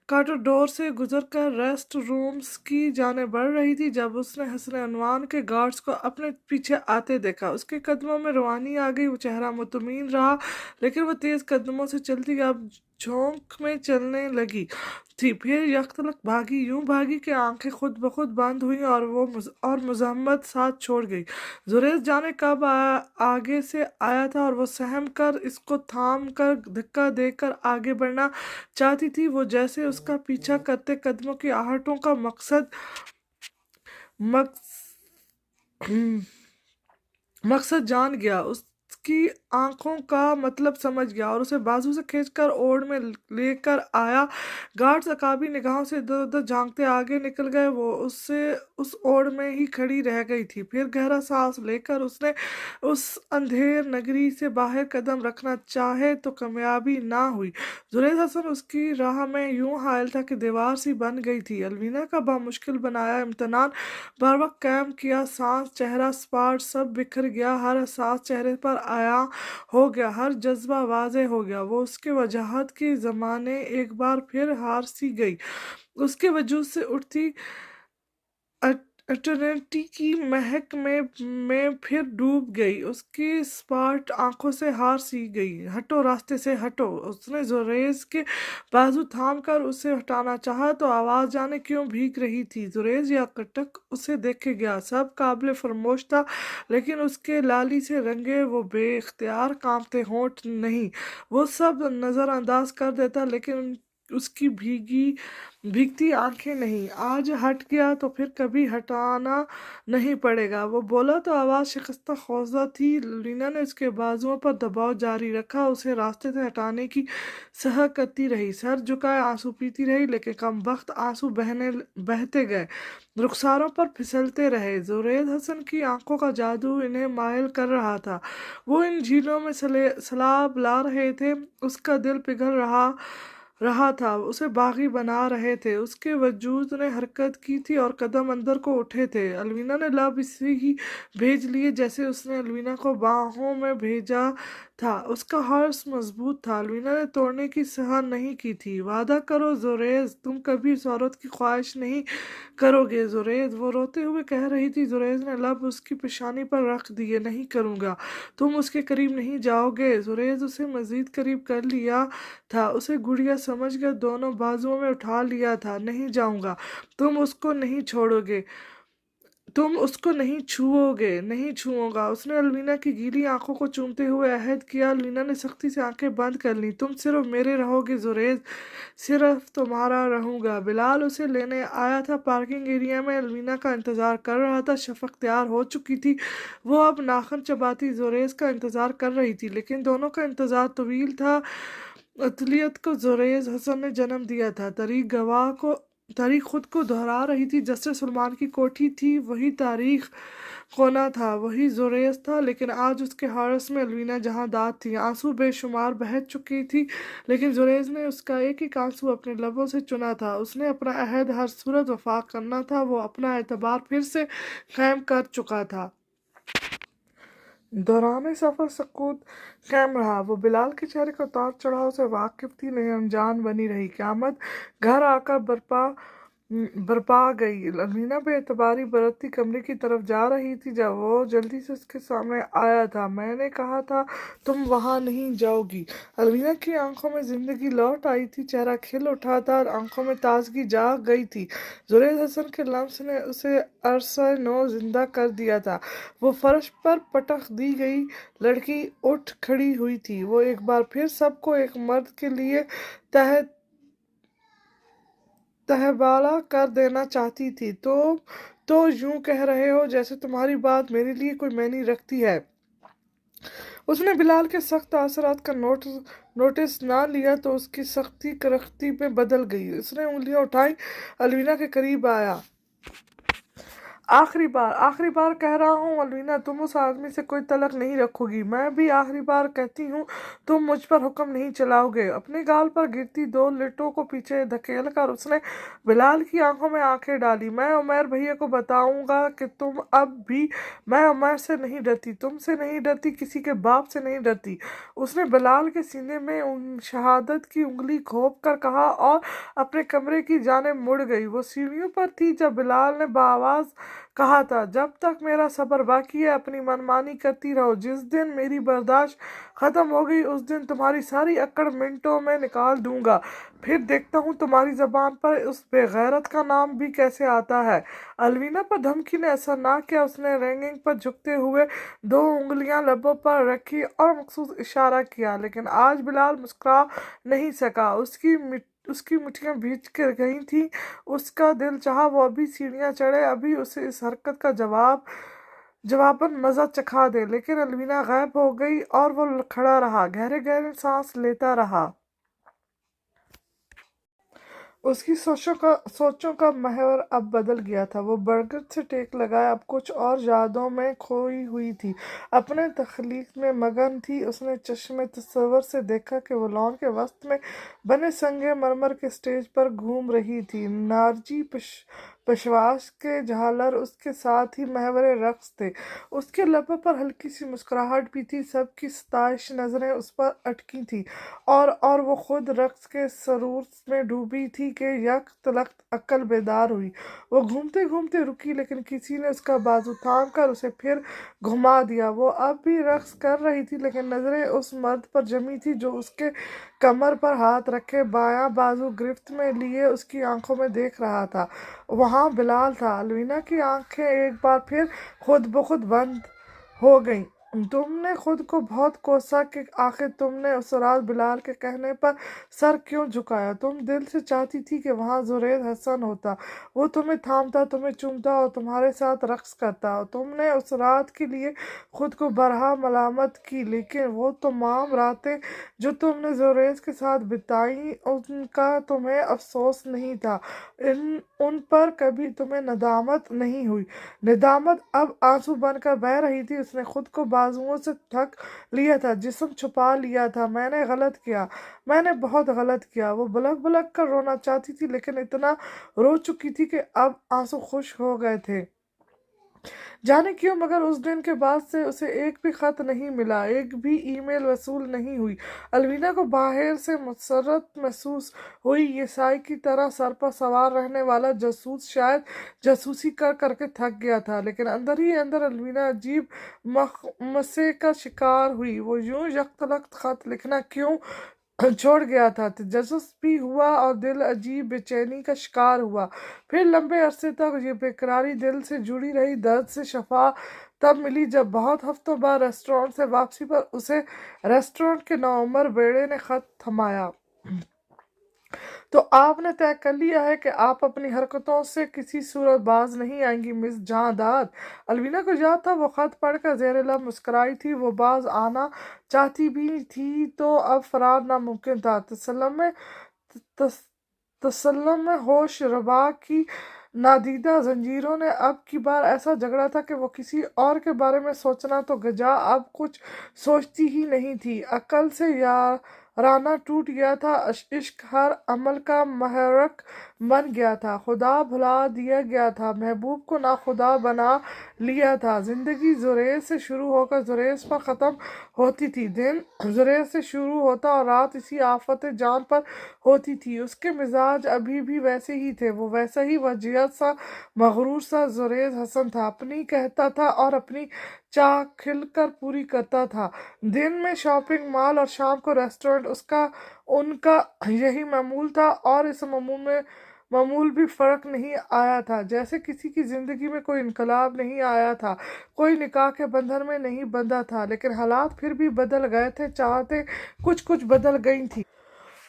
कॉरिडोर से गुजरकर रेस्ट रूम्स की जाने बढ़ रही थी, जब उसने हसन अनवान के गार्ड्स को अपने पीछे आते देखा। उसके कदमों में रवानी आ गई। वो चेहरा मुतमीन रहा, लेकिन वो तेज कदमों से चलती अब झोंक में चलने लगी थी। फिर यकतलक भागी, यूं भागी कि आंखें खुद ब खुद बंद हुई और मुजम्मत साथ छोड़ गई। जुरैद जाने कब आगे से आया था और वो सहम कर इसको थाम कर धक्का देकर आगे बढ़ना चाहती थी। वो जैसे उसका पीछा करते कदमों की आहटों का मकसद जान गया, उसकी आंखों का मतलब समझ गया और उसे बाजू से खींचकर ओड़ में लेकर आया। गार्ड्स अकाबी निगाहों से इधर उधर झांकते आगे निकल गए। वो उससे उस ओड़ में ही खड़ी रह गई थी। फिर गहरा सांस लेकर उसने उस अंधेर नगरी से बाहर कदम रखना चाहे तो कामयाबी ना हुई। जुरैद हसन उसकी राह में यूं हायल था कि दीवार सी बन गई थी। अलवीना का बामुश्किल बनाया इम्तनान बर वक्त कायम किया। सांस, चेहरा, स्पाट सब बिखर गया। हर एहसास चेहरे पर आया हो गया, हर जज्बा वाज़े हो गया। वो उसके वजाहत की ज़माने एक बार फिर हार सी गई। उसके वजूद से उठती एटर्निटी की महक में फिर डूब गई। उसकी स्पार्ट आंखों से हार सी गई। हटो, रास्ते से हटो। उसने जुरैज के बाजू थाम कर उसे हटाना चाहा तो आवाज़ जाने क्यों भीग रही थी। जुरैज या कटक उसे देखे गया, सब काबिल फरमोश था, लेकिन उसके लाली से रंगे वो बेख्तियार कांपते होंठ नहीं। वो सब नज़रअंदाज कर देता, लेकिन उसकी भीगती आंखें नहीं। आज हट गया तो फिर कभी हटाना नहीं पड़ेगा। वो बोला तो आवाज़ शिकस्ता खौजा थी। लीना ने उसके बाजुओं पर दबाव जारी रखा, उसे रास्ते से हटाने की सह करती रही, सर झुकाए आंसू पीती रही, लेकिन कम वक्त आंसू बहते गए, रुखसारों पर फिसलते रहे। जुरैद हसन की आंखों का जादू इन्हें मायल कर रहा था। वो इन झीलों में सैलाब ला रहे थे। उसका दिल पिघल रहा था, उसे बागी बना रहे थे। उसके वजूद ने हरकत की थी और कदम अंदर को उठे थे। अलवीना ने लब इसे ही भेज लिए जैसे उसने अलवीना को बाहों में भेजा تھا، اس کا ہارس مضبوط تھا، الوینا نے توڑنے کی سہا نہیں کی تھی۔ وعدہ کرو زوریز، تم کبھی اس عورت کی خواہش نہیں کرو گے زوریز، وہ روتے ہوئے کہہ رہی تھی۔ زوریز نے لب اس کی پیشانی پر رکھ دیے۔ نہیں کروں گا، تم اس کے قریب نہیں جاؤ گے۔ زوریز اسے مزید قریب کر لیا تھا، اسے گڑیا سمجھ کر دونوں بازوؤں میں اٹھا لیا تھا۔ نہیں جاؤں گا، تم اس کو نہیں چھوڑو گے، تم اس کو نہیں چھوؤ گے، نہیں چھوؤں گا۔ اس نے الوینا کی گیلی آنکھوں کو چومتے ہوئے عہد کیا۔ الوینا نے سختی سے آنکھیں بند کر لیں۔ تم صرف میرے رہو گے زوریز، صرف تمہارا رہوں گا۔ بلال اسے لینے آیا تھا، پارکنگ ایریا میں الوینا کا انتظار کر رہا تھا۔ شفق تیار ہو چکی تھی، وہ اب ناخن چباتی زوریز کا انتظار کر رہی تھی، لیکن دونوں کا انتظار طویل تھا۔ اطلیت کو زوریز حسن نے جنم دیا تھا، تاریخ خود کو دہرا رہی تھی۔ جسٹس سلمان کی کوٹھی تھی، وہی تاریخ کونا تھا، وہی زوریز تھا، لیکن آج اس کے ہارس میں الوینا جہاں داد تھی۔ آنسو بے شمار بہہ چکی تھی، لیکن زوریز نے اس کا ایک ایک آنسو اپنے لبوں سے چنا تھا۔ اس نے اپنا عہد ہر صورت وفا کرنا تھا، وہ اپنا اعتبار پھر سے قائم کر چکا تھا۔ دوران سفر سکوت قائم رہا، وہ بلال کے چہرے کے اتار چڑھاؤ سے واقف تھی، لیکن انجان بنی رہی۔ قیامت گھر آ کر برپا گئی۔ الوینا بے اعتباری برتتی کمرے کی طرف جا رہی تھی جب وہ جلدی سے اس کے سامنے آیا تھا۔ میں نے کہا تھا تم وہاں نہیں جاؤ گی۔ الوینا کی آنکھوں میں زندگی لوٹ آئی تھی، چہرہ کھل اٹھا تھا اور آنکھوں میں تازگی جاگ گئی تھی۔ زوریز حسن کے لمس نے اسے عرصہ نو زندہ کر دیا تھا۔ وہ فرش پر پٹخ دی گئی لڑکی اٹھ کھڑی ہوئی تھی، وہ ایک بار پھر سب کو ایک مرد کے لیے تہبالہ کر دینا چاہتی تھی۔ تو یوں کہہ رہے ہو جیسے تمہاری بات میرے لیے کوئی معنی رکھتی ہے۔ اس نے بلال کے سخت تاثرات کا نوٹس نہ لیا تو اس کی سختی کرختی میں بدل گئی۔ اس نے انگلیاں اٹھائیں، الوینا کے قریب آیا۔ آخری بار کہہ رہا ہوں الوینا، تم اس آدمی سے کوئی تعلق نہیں رکھو گی۔ میں بھی آخری بار کہتی ہوں، تم مجھ پر حکم نہیں چلاؤ گے۔ اپنے گال پر گرتی دو لٹوں کو پیچھے دھکیل کر اس نے بلال کی آنکھوں میں آنکھیں ڈالی۔ میں عمیر بھیا کو بتاؤں گا کہ تم اب بھی، میں عمیر سے نہیں ڈرتی، تم سے نہیں ڈرتی، کسی کے باپ سے نہیں ڈرتی۔ اس نے بلال کے سینے میں شہادت کی انگلی گھونپ کر کہا اور اپنے کمرے کی جانب مڑ گئی۔ وہ سیڑھیوں پر تھی جب بلال نے بآواز کہا تھا، جب تک میرا صبر باقی ہے اپنی منمانی کرتی رہو، جس دن میری برداشت ختم ہو گئی اس دن تمہاری ساری اکڑ منٹوں میں نکال دوں گا، پھر دیکھتا ہوں تمہاری زبان پر اس بے غیرت کا نام بھی کیسے آتا ہے۔ الوینا پر دھمکی نے اثر نہ کیا، اس نے رینگنگ پر جھکتے ہوئے دو انگلیاں لبوں پر رکھی اور مخصوص اشارہ کیا، لیکن آج بلال مسکرا نہیں سکا۔ اس کی مٹھیاں بھیج گئی تھیں، اس کا دل چاہا وہ ابھی سیڑھیاں چڑھے، ابھی اسے اس حرکت کا جواباً مزہ چکھا دے، لیکن الوینا غائب ہو گئی اور وہ کھڑا رہا، گہرے گہرے سانس لیتا رہا۔ اس کی سوچوں کا محور اب بدل گیا تھا، وہ برگد سے ٹیک لگائے اب کچھ اور یادوں میں کھوئی ہوئی تھی، اپنے تخلیق میں مگن تھی۔ اس نے چشم تصور سے دیکھا کہ وہ لان کے وسط میں بنے سنگ مرمر کے سٹیج پر گھوم رہی تھی، نارجی پشواس کے جھالر اس کے ساتھ ہی محور رقص تھے، اس کے لبوں پر ہلکی سی مسکراہٹ بھی تھی، سب کی ستائش نظریں اس پر اٹکی تھیں اور وہ خود رقص کے سرور میں ڈوبی تھی کہ یک لخت عقل بیدار ہوئی۔ وہ گھومتے گھومتے رکی، لیکن کسی نے اس کا بازو تھام کر اسے پھر گھما دیا۔ وہ اب بھی رقص کر رہی تھی، لیکن نظریں اس مرد پر جمی تھی جو اس کے کمر پر ہاتھ رکھے بایاں بازو گرفت میں لیے اس کی آنکھوں میں دیکھ رہا تھا۔ وہاں بلال تھا۔ الوینا کی آنکھیں ایک بار پھر خود بخود بند ہو گئیں۔ تم نے خود کو بہت کوسا کہ آخر تم نے اس رات بلال کے کہنے پر سر کیوں جھکایا؟ تم دل سے چاہتی تھی کہ وہاں زوریز حسن ہوتا، وہ تمہیں تھامتا، تمہیں چومتا اور تمہارے ساتھ رقص کرتا۔ تم نے اس رات کے لیے خود کو برہا ملامت کی، لیکن وہ تمام راتیں جو تم نے زوریز کے ساتھ بتائیں ان کا تمہیں افسوس نہیں تھا، ان پر کبھی تمہیں ندامت نہیں ہوئی۔ ندامت اب آنسو بن کر بہہ رہی تھی۔ اس نے خود کو بازوؤں سے تھک لیا تھا، جسم چھپا لیا تھا۔ میں نے غلط کیا، میں نے بہت غلط کیا۔ وہ بلک بلک کر رونا چاہتی تھی، لیکن اتنا رو چکی تھی کہ اب آنسو خشک ہو گئے تھے۔ جانے کیوں مگر اس دن کے بعد سے اسے ایک بھی خط نہیں ملا، ایک بھی ای میل وصول نہیں ہوئی۔ الوینا کو باہر سے مسرت محسوس ہوئی۔ یہ سائے کی طرح سر پر سوار رہنے والا جاسوس شاید جاسوسی کر کر کے تھک گیا تھا، لیکن اندر ہی اندر الوینا عجیب مخمسے کا شکار ہوئی۔ وہ یوں یک تلک خط لکھنا کیوں چھوڑ گیا تھا، تجسس بھی ہوا اور دل عجیب بے چینی کا شکار ہوا۔ پھر لمبے عرصے تک یہ بے قراری دل سے جڑی رہی، درد سے شفا تب ملی جب بہت ہفتوں بعد ریسٹورانٹ سے واپسی پر اسے ریسٹورانٹ کے نوعمر بیڑے نے خط تھمایا۔ تو آپ نے طے کر لیا ہے کہ آپ اپنی حرکتوں سے کسی صورت باز نہیں آئیں گی مس جاں داد؟ الوینا کو یاد تھا وہ خط پڑھ کر زیر لب مسکرائی تھی۔ وہ باز آنا چاہتی بھی تھی تو اب فرار ناممکن تھا۔ تسلم میں ہوش ربا کی نادیدہ زنجیروں نے اب کی بار ایسا جھگڑا تھا کہ وہ کسی اور کے بارے میں سوچنا تو گجا اب کچھ سوچتی ہی نہیں تھی۔ عقل سے یارانہ ٹوٹ گیا تھا، عشق ہر عمل کا محرک بن گیا تھا، خدا بھلا دیا گیا تھا، محبوب کو ناخدا بنا لیا تھا۔ زندگی زریز سے شروع ہو کر زریز پر ختم ہوتی تھی، دن زریز سے شروع ہوتا اور رات اسی آفت جان پر ہوتی تھی۔ اس کے مزاج ابھی بھی ویسے ہی تھے، وہ ویسا ہی وجیہت سا مغرور سا زریز حسن تھا، اپنی کہتا تھا اور اپنی چاہ کھل کر پوری کرتا تھا۔ دن میں شاپنگ مال اور شام کو ریسٹورانٹ، ان کا یہی معمول تھا، اور اس معمول بھی فرق نہیں آیا تھا، جیسے کسی کی زندگی میں کوئی انقلاب نہیں آیا تھا، کوئی نکاح کے بندھن میں نہیں بندھا تھا، لیکن حالات پھر بھی بدل گئے تھے، چاہتے کچھ بدل گئی تھی۔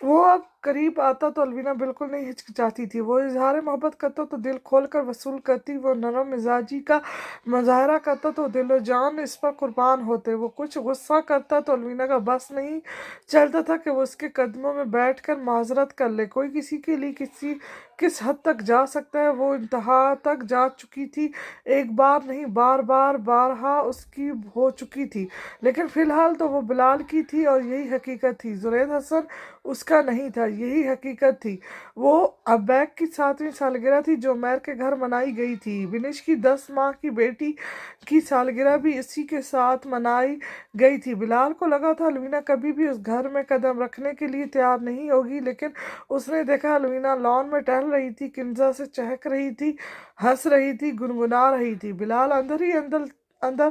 وہ اب قریب آتا تو الوینا بالکل نہیں ہچکچاتی تھی، وہ اظہار محبت کرتا تو دل کھول کر وصول کرتی، وہ نرم مزاجی کا مظاہرہ کرتا تو دل و جان اس پر قربان ہوتے، وہ کچھ غصہ کرتا تو الوینا کا بس نہیں چلتا تھا کہ وہ اس کے قدموں میں بیٹھ کر معذرت کر لے۔ کوئی کسی کے لیے کس حد تک جا سکتا ہے، وہ انتہا تک جا چکی تھی، ایک بار نہیں بارہا اس کی ہو چکی تھی، لیکن فی الحال تو وہ بلال کی تھی اور یہی حقیقت تھی، زرید حسن اس کا نہیں تھا، یہی حقیقت تھی۔ وہ ابیک کی 7ویں سالگرہ تھی جو عمیر کے گھر منائی گئی تھی، بنش کی 10 ماہ کی بیٹی کی سالگرہ بھی اسی کے ساتھ منائی گئی تھی۔ بلال کو لگا تھا الوینا کبھی بھی اس گھر میں قدم رکھنے کے لیے تیار نہیں ہوگی، لیکن اس نے دیکھا الوینا لان میں ٹہل رہی تھی، کنزا سے چہک رہی تھی، ہنس رہی تھی، گنگنا رہی تھی۔ بلال اندر ہی اندر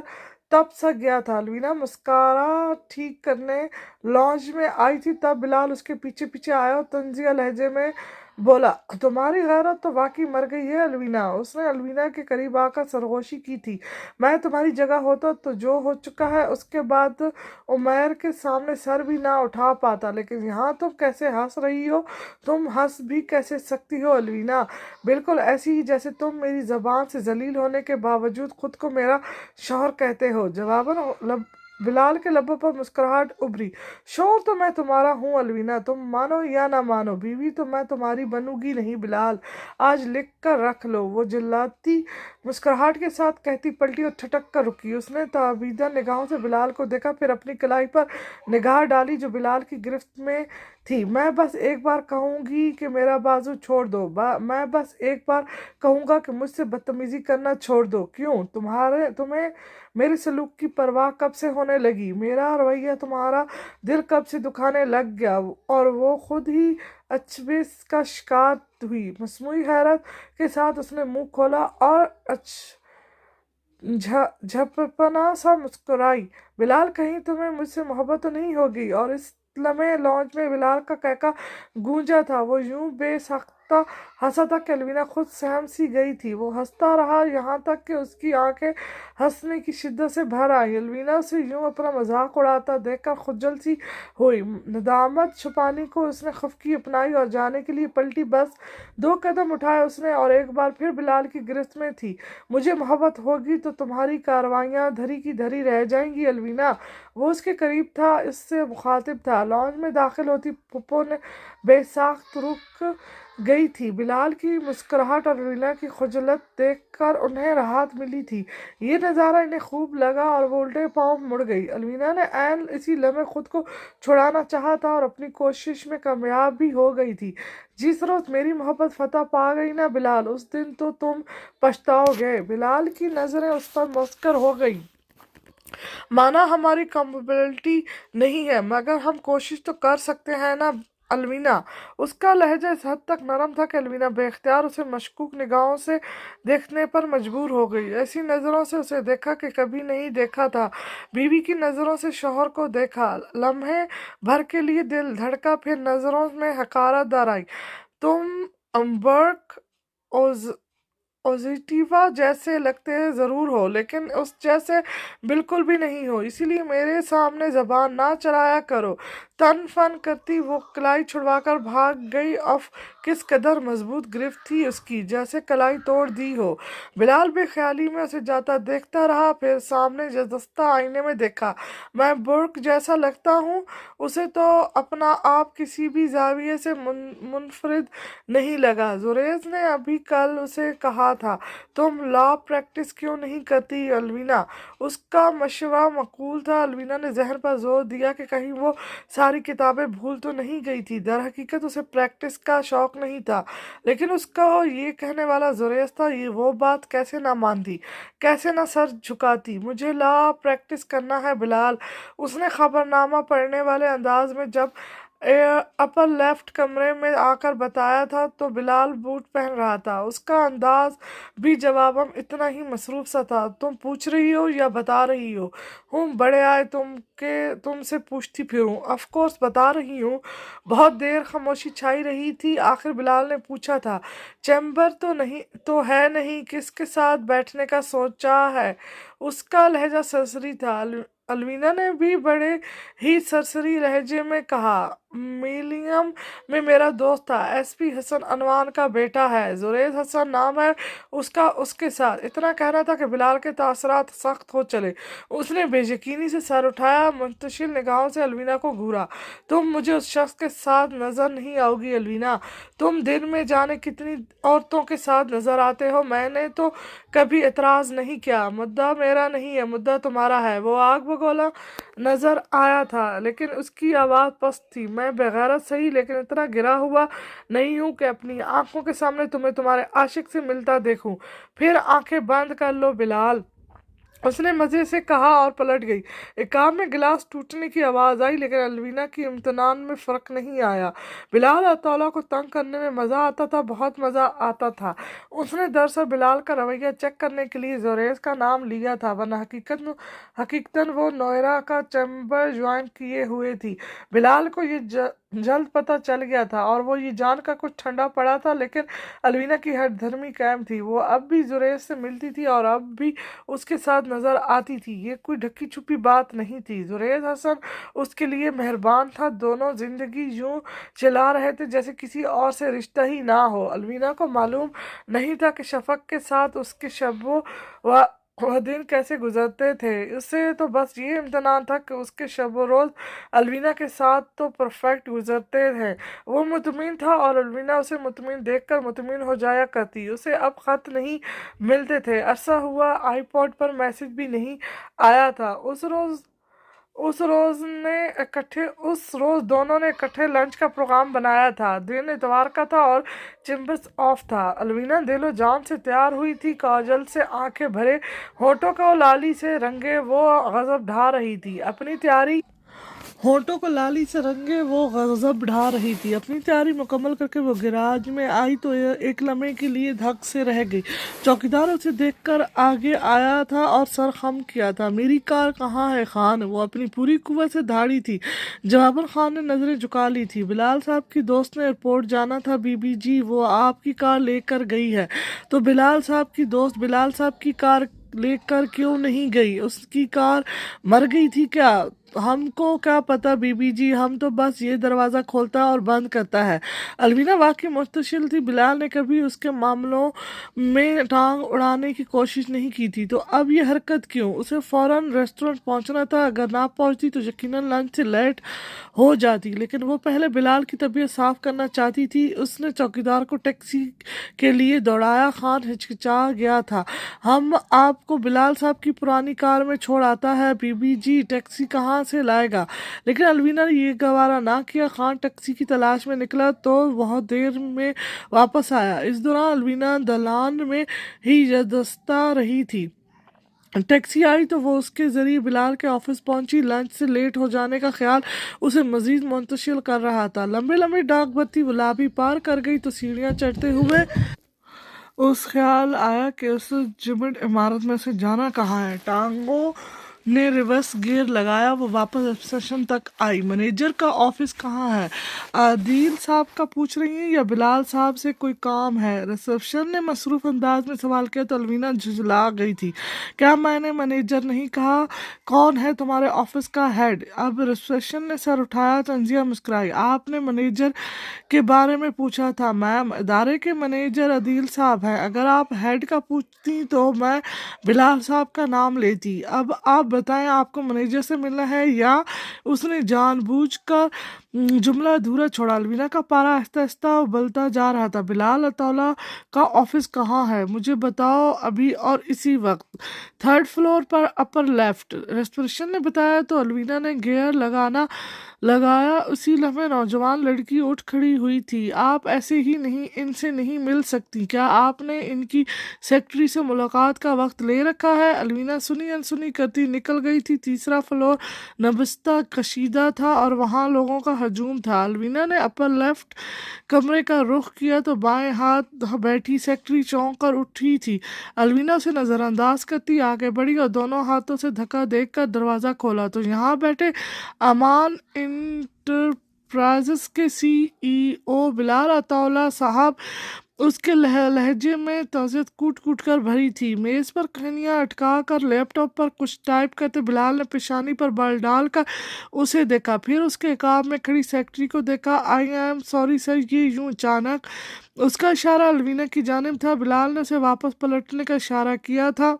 تب سا گیا تھا۔ الوینا مسکارا ٹھیک کرنے لانج میں آئی تھی، تب بلال اس کے پیچھے پیچھے آیا اور طنزیہ لہجے میں بولا، تمہاری غیرت تو واقعی مر گئی ہے الوینا۔ اس نے الوینا کے قریب آ کر سرگوشی کی تھی، میں تمہاری جگہ ہوتا تو جو ہو چکا ہے اس کے بعد عمیر کے سامنے سر بھی نہ اٹھا پاتا، لیکن یہاں تم کیسے ہنس رہی ہو؟ تم ہنس بھی کیسے سکتی ہو الوینا؟ بالکل ایسی ہی جیسے تم میری زبان سے ذلیل ہونے کے باوجود خود کو میرا شوہر کہتے ہو۔ جواباً بلال کے لبوں پر مسکراہٹ ابھری، شوہر تو میں تمہارا ہوں الوینا، تم مانو یا نہ مانو، بیوی تو میں تمہاری بنوں گی نہیں بلال، آج لکھ کر رکھ لو۔ وہ جلاتی مسکراہٹ کے ساتھ کہتی پلٹی اور ٹھٹک کر رکی۔ اس نے تابیدہ نگاہوں سے بلال کو دیکھا، پھر اپنی کلائی پر نگاہ ڈالی جو بلال کی گرفت میں تھی۔ میں بس ایک بار کہوں گی کہ میرا بازو چھوڑ دو، میں بس ایک بار کہوں گا کہ مجھ سے بدتمیزی کرنا چھوڑ دو۔ کیوں؟ تمہیں میرے سلوک کی پرواہ کب سے ہونے لگی؟ میرا رویہ تمہارا دل کب سے دکھانے لگ گیا؟ اور وہ خود ہی اچبے کا شکار ہوئی۔ مصنوعی حیرت کے ساتھ اس نے منہ کھولا اور جھپپنا سا مسکرائی، بلال کہیں تمہیں مجھ سے محبت تو نہیں ہوگی؟ اور اس لمحے لانج میں بلال کا کہکہ گونجا تھا، وہ یوں بے ساختہ ہنسا تھا کہ الوینا خود سہم سی گئی تھی۔ وہ ہنستا رہا یہاں تک کہ اس کی آنکھیں ہنسنے کی شدت سے بھر آئیں۔ الوینا اسے یوں اپنا مذاق اڑاتا دیکھ کر خجل سی ہوئی، ندامت چھپانے کو اس نے خفگی اپنائی اور جانے کے لیے پلٹی۔ بس 2 قدم اٹھائے اس نے اور ایک بار پھر بلال کی گرفت میں تھی۔ مجھے محبت ہوگی تو تمہاری کارروائیاں دھری کی دھری رہ جائیں گی الوینا۔ وہ اس کے قریب تھا، اس سے مخاطب تھا۔ لانج میں داخل ہوتی پھپھو نے بے ساخت رک گئی تھی۔ بلال کی مسکراہٹ اور الوینا کی خجالت دیکھ کر انہیں راحت ملی تھی۔ یہ نظارہ انہیں خوب لگا اور وہ الٹے پاؤں مڑ گئی۔ الوینا نے عین اسی لمحے خود کو چھڑانا چاہا تھا اور اپنی کوشش میں کامیاب بھی ہو گئی تھی۔ جس روز میری محبت فتح پا گئی نا بلال، اس دن تو تم پچھتاؤ گے۔ بلال کی نظریں اس پر مسکر ہو گئیں۔ مانا ہماری کیپیبلٹی نہیں ہے، مگر ہم کوشش تو کر سکتے ہیں نا الوینا۔ اس کا لہجہ اس حد تک نرم تھا کہ الوینا بے اختیار اسے مشکوک نگاہوں سے دیکھنے پر مجبور ہو گئی۔ ایسی نظروں سے اسے دیکھا کہ کبھی نہیں دیکھا تھا۔ بیوی کی نظروں سے شوہر کو دیکھا، لمحے بھر کے لیے دل دھڑکا، پھر نظروں میں حقارت در آئی۔ تم برق اوزیٹیوا جیسے لگتے ضرور ہو، لیکن اس جیسے بالکل بھی نہیں ہو، اسی لیے میرے سامنے زبان نہ چلایا کرو۔ تن فن کرتی وہ کلائی چھڑوا کر بھاگ گئی۔ اف، کس قدر مضبوط گرفت تھی اس کی، جیسے کلائی توڑ دی ہو۔ بلال بے خیالی میں اسے جاتا دیکھتا رہا، پھر سامنے دستہ آئینے میں دیکھا۔ میں برق جیسا لگتا ہوں؟ اسے تو اپنا آپ کسی بھی زاویے سے منفرد نہیں لگا۔ زوریز نے ابھی کل اسے کہا تھا، تم لا پریکٹس کیوں نہیں کرتی الوینا؟ اس کا مشورہ معقول تھا۔ الوینا نے ذہن پر زور دیا کہ کہیں وہ ساری کتابیں بھول تو نہیں گئی تھی۔ در حقیقت اسے پریکٹس کا شوق نہیں تھا، لیکن اس کو یہ کہنے والا زوریز تھا۔ وہ بات کیسے نہ مانتی، کیسے نہ سر جھکاتی؟ مجھے لا پریکٹس کرنا ہے بلال، اس نے خبرنامہ پڑھنے والے انداز میں جب اپر لیفٹ کمرے میں آ کر بتایا تھا تو بلال بوٹ پہن رہا تھا۔ اس کا انداز بھی جواباً اتنا ہی مصروف سا تھا۔ تم پوچھ رہی ہو یا بتا رہی ہو؟ ہوں، بڑے آئے تم سے پوچھتی پھروں۔ آف کورس بتا رہی ہوں۔ بہت دیر خاموشی چھائی رہی تھی، آخر بلال نے پوچھا تھا، چیمبر تو ہے نہیں، کس کے ساتھ بیٹھنے کا سوچا ہے؟ اس کا لہجہ سرسری تھا۔ الوینا نے بھی بڑے ہی سرسری لہجے میں کہا، میلینیم میں میرا دوست تھا، ایس پی حسن عنوان کا بیٹا ہے، زوریز حسن نام ہے اس کا، اس کے ساتھ۔ اتنا کہنا تھا کہ بلال کے تاثرات سخت ہو چلے۔ اس نے بے یقینی سے سر اٹھایا، منتشل نگاہوں سے الوینا کو گھورا۔ تم مجھے اس شخص کے ساتھ نظر نہیں آؤ گی الوینا، تم دن میں جانے کتنی عورتوں کے ساتھ نظر آتے ہو۔ میں نے تو کبھی اعتراض نہیں کیا، مدعا میرا نہیں ہے، مدعا تمہارا ہے۔ وہ آگ بگولا نظر آیا تھا، لیکن اس کی آواز پست تھی۔ میں بغیرت سہی، لیکن اتنا گرا ہوا نہیں ہوں کہ اپنی آنکھوں کے سامنے تمہیں تمہارے عاشق سے ملتا دیکھوں۔ پھر آنکھیں بند کر لو بلال، اس نے مزے سے کہا اور پلٹ گئی۔ ایک کام میں گلاس ٹوٹنے کی آواز آئی، لیکن الوینا کی امتنان میں فرق نہیں آیا۔ بلال اطالع کو تنگ کرنے میں مزہ آتا تھا، بہت مزہ آتا تھا۔ اس نے دراصل بلال کا رویہ چیک کرنے کے لیے زوریز کا نام لیا تھا، ورنہ حقیقتاً وہ نوئرا کا چیمبر جوائن کیے ہوئے تھی۔ بلال کو یہ جلد پتہ چل گیا تھا اور وہ یہ جان کر کچھ ٹھنڈا پڑا تھا، لیکن الوینا کی ہٹ دھرمی قائم تھی۔ وہ اب بھی زوریز سے ملتی تھی اور اب بھی اس کے ساتھ نظر آتی تھی۔ یہ کوئی ڈھکی چھپی بات نہیں تھی۔ زوریز حسن اس کے لیے مہربان تھا، دونوں زندگی یوں چلا رہے تھے جیسے کسی اور سے رشتہ ہی نہ ہو۔ الوینا کو معلوم نہیں تھا کہ شفق کے ساتھ اس کے شب و دن کیسے گزرتے تھے۔ اسے تو بس یہ امتنان تھا کہ اس کے شب و روز الوینا کے ساتھ تو پرفیکٹ گزرتے ہیں۔ وہ مطمئن تھا اور الوینا اسے مطمئن دیکھ کر مطمئن ہو جایا کرتی۔ اسے اب خط نہیں ملتے تھے، عرصہ ہوا آئی پوڈ پر میسج بھی نہیں آیا تھا۔ اس روز دونوں نے اکٹھے لنچ کا پروگرام بنایا تھا۔ دن اتوار کا تھا اور چیمبرز آف تھا۔ الوینا دل و جان سے تیار ہوئی تھی، کاجل سے آنکھیں بھرے ہونٹوں کو لالی سے رنگے وہ غضب ڈھا رہی تھی۔ اپنی تیاری مکمل کر کے وہ گیراج میں آئی تو ایک لمحے کے لیے دھک سے رہ گئی۔ چوکیدار اسے دیکھ کر آگے آیا تھا اور سر خم کیا تھا۔ میری کار کہاں ہے خان؟ وہ اپنی پوری قوت سے دھاڑی تھی۔ جواباً خان نے نظریں جھکا لی تھی۔ بلال صاحب کی دوست نے ایئرپورٹ جانا تھا بی بی جی، وہ آپ کی کار لے کر گئی ہے۔ تو بلال صاحب کی دوست بلال صاحب کی کار لے کر کیوں نہیں گئی؟ اس کی کار مر گئی تھی کیا؟ हमको क्या पता बीबी जी, हम तो बस ये दरवाज़ा खोलता और बंद करता है। अलवीना वाकई मुस्तशिल थी। बिलाल ने कभी उसके मामलों में टांग उड़ाने की कोशिश नहीं की थी, तो अब ये हरकत क्यों? उसे फ़ौरन रेस्टोरेंट पहुंचना था। अगर ना पहुंचती तो यकीनन लंच से लेट हो जाती, लेकिन वो पहले बिलाल की तबीयत साफ़ करना चाहती थी। उसने चौकीदार को टैक्सी के लिए दौड़ाया। खान हिचकिचा गया था। हम आपको बिलाल साहब की पुरानी कार में छोड़ आता है बीबी जी, टैक्सी कहाँ से लाएगा? लेकिन अलवीना ने ये गवारा ना किया। खान टैक्सी की तलाश में निकला तो बहुत देर में वापस आया। इस दौरान अलवीना दलान में ही जदस्ता रही थी। टैक्सी आई तो वो उसके ज़रिए बिलाल के ऑफिस पहुंची। लंच से लेट हो जाने का ख्याल उसे मज़ीद मुंतशिल कर रहा था। लंबे लंबे डाक बत्ती गुलाबी पार कर गई तो सीढ़ियाँ चढ़ते हुए उस ख्याल आया कि उस जिमट इमारत में से जाना कहाँ है। टांगों ने रिवर्स गियर लगाया। वो वापस स्टेशन तक आई। मैनेजर का ऑफिस कहाँ है? आदिल साहब का पूछ रही हैं या बिलाल साहब से कोई काम है? रिसेप्शन ने मसरूफ अंदाज में सवाल किया तो अलवीना झुंझला गई थी। क्या मैंने मैनेजर नहीं कहा? कौन है तुम्हारे ऑफिस का हेड? अब रिसेप्शन ने सर उठाया। तंजिया मुस्कुराई। आपने मैनेजर के बारे में पूछा था मैम। इदारे के मैनेजर अदील साहब हैं। अगर आप हेड का पूछती तो मैं बिलाल साहब का नाम लेती। अब आप बताएं, आपको मैनेजर से मिलना है या? उसने जानबूझकर जुमला अधूरा छोड़ा। अलवीना का पारा आहिस्ता आहिस्ता उबलता जा रहा था। बिलाल अताउल्ला का ऑफिस कहाँ है? मुझे बताओ अभी और इसी वक्त। थर्ड फ्लोर पर, अपर लेफ्ट। रेस्टोरेशन ने बताया तो अलवीना ने गियर लगाया। उसी लम्हे नौजवान लड़की उठ खड़ी हुई थी। आप ऐसे ही नहीं इनसे नहीं मिल सकती। क्या आपने इनकी सेक्रेटरी से मुलाकात का वक्त ले रखा है? अलवीना सुनी अनसुनी करती निकल गई थी। तीसरा फ्लोर नबस्ता कशीदा था और वहाँ लोगों का हजूम था। अलवीना ने अपर लेफ्ट कमरे का रुख किया तो बाएं हाथ बैठी सेक्रेटरी चौंक कर उठी थी। अलवीना उसे नज़रअंदाज करती आगे बढ़ी और दोनों हाथों से धक्का देकर दरवाज़ा खोला तो यहाँ बैठे अमान इंटरप्राइजेस के CEO बिलाल अताउल्ला साहब। उसके लहजे में तज़ियत कूट कूट कर भरी थी। मेज़ पर खनियाँ अटका कर लैपटॉप पर कुछ टाइप करते बिलाल ने पेशानी पर बल डाल कर उसे देखा। फिर उसके इकाब में खड़ी सेक्रेटरी को देखा। आई एम सॉरी सर, ये यूं अचानक। उसका इशारा अलवीना की जानिब था। बिलाल ने उसे वापस पलटने का इशारा किया था।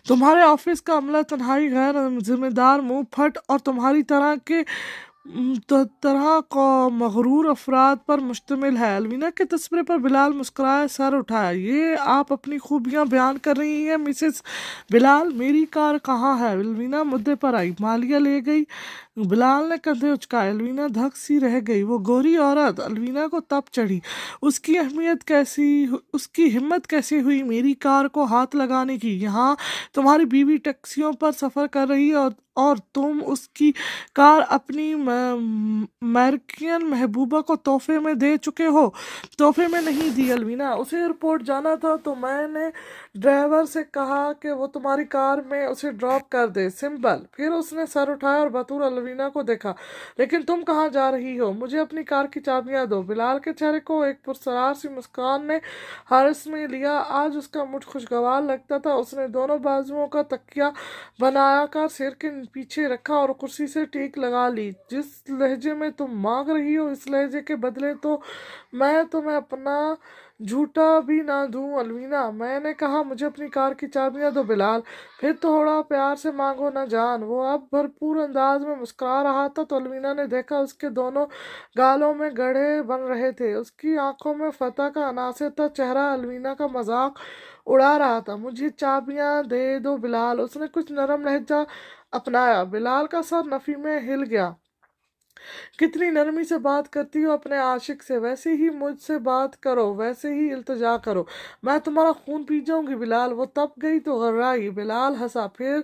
तुम्हारे ऑफिस का अमला तन्हाई गैर जिम्मेदार, मुंह फट और तुम्हारी तरह को मगरूर अफराद पर मुश्तमिल है। अलवीना के तस्वीर पर बिलाल मुस्कुराया, सर उठाया। ये आप अपनी खूबियां बयान कर रही हैं मिसेस बिलाल? मेरी कार कहाँ है? अलवीना मुद्दे पर आई। मालिया ले गई। बिलाल ने कंधे उचकाए। अलवीना धक सी रह गई। वो गोरी औरत। अलवीना को तप चढ़ी। उसकी हिम्मत कैसे हुई मेरी कार को हाथ लगाने की? यहाँ तुम्हारी बीवी टैक्सियों पर सफ़र कर रही है और तुम उसकी कार अपनी अमेरिकन महबूबा को तोहफे में दे चुके हो। तोहफे में नहीं दी अलवीना, उसे एयरपोर्ट जाना था तो मैंने ड्राइवर से कहा कि वो तुम्हारी कार में उसे ड्रॉप कर दे, सिंपल। फिर उसने सर उठाया और बतूर अलवीना को देखा। लेकिन तुम कहाँ जा रही हो? मुझे अपनी कार की चाबियां दो। बिलाल के चेहरे को एक पुरसरार सी मुस्कान ने हर्ष में लिया। आज उसका मुझ खुशगवार लगता था। उसने दोनों बाजुओं का तकिया बनाया कर सिर के पीछे रखा और कुर्सी से टेक लगा ली। जिस लहजे में तुम मांग रही हो, इस लहजे के बदले तो मैं तुम्हें अपना झूठा भी ना दूं अलवीना। मैंने कहा मुझे अपनी कार की चाबियां दो। बिलाल, फिर थोड़ा प्यार से मांगो ना जान। वो अब भरपूर अंदाज में मुस्कुरा रहा था तो अलवीना ने देखा उसके दोनों गालों में गड्ढे बन रहे थे। उसकी आंखों में फतह का अनासिर था। चेहरा अलवीना का मजाक उड़ा रहा था। मुझे चाबियां दे दो बिलाल। उसने कुछ नरम लहजा अपनाया। बिलाल का सर नफी में हिल गया। कितनी नरमी से बात करती हो अपने आशिक से, वैसे ही मुझसे बात करो, वैसे ही इल्तिजा करो। मैं तुम्हारा खून पी जाऊंगी बिलाल। वो तप गई तो घर्राई। बिलाल हंसा। फिर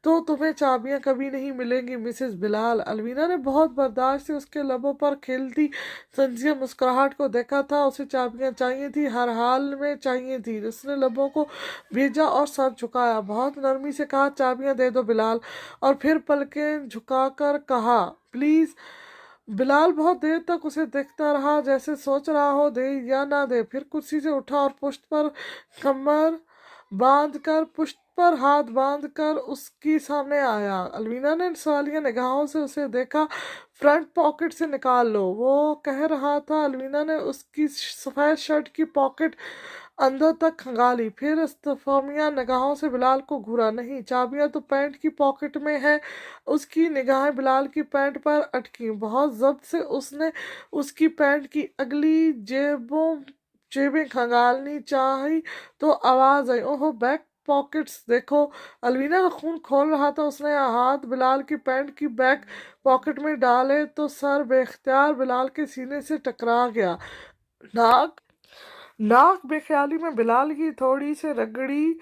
तो तुम्हें चाबियां कभी नहीं मिलेंगी मिसेस बिलाल। अलवीना ने बहुत बर्दाश्त से उसके लबों पर खिलती संजिया मुस्कुराहट को देखा था। उसे चाबियां चाहिए थी, हर हाल में चाहिए थी। उसने लबों को भेजा और सर झुकाया। बहुत नरमी से कहा, चाबियां दे दो बिलाल। और फिर पलकें झुकाकर कहा, प्लीज। बिलाल बहुत देर तक उसे देखता रहा, जैसे सोच रहा हो दे या ना दे। फिर कुर्सी से उठा और पुश्त पर कमर बांध कर पुष्ट पर हाथ बांध कर उसकी सामने आया। अलवीना ने सवालिया निगाहों से उसे देखा। फ्रंट पॉकेट से निकाल लो, वो कह रहा था। अलवीना ने उसकी सफ़ेद शर्ट की पॉकेट अंदर तक खंगाली, फिर इस्तफामिया निगाहों से बिलाल को घूरा। नहीं, चाबियां तो पैंट की पॉकेट में है। उसकी निगाहें बिलाल की पैंट पर अटकी। बहुत जब्त से उसने उसकी पैंट की अगली जेबें खंगालनी चाही तो आवाज आई, ओहो बैक पॉकेट्स देखो। अलवीना का खून खोल रहा था। उसने हाथ बिलाल की पैंट की बैक पॉकेट में डाले तो सर बेख्तियार बिलाल के सीने से टकरा गया। नाक नाक बेख्याली में बिलाल की थोड़ी से रगड़ी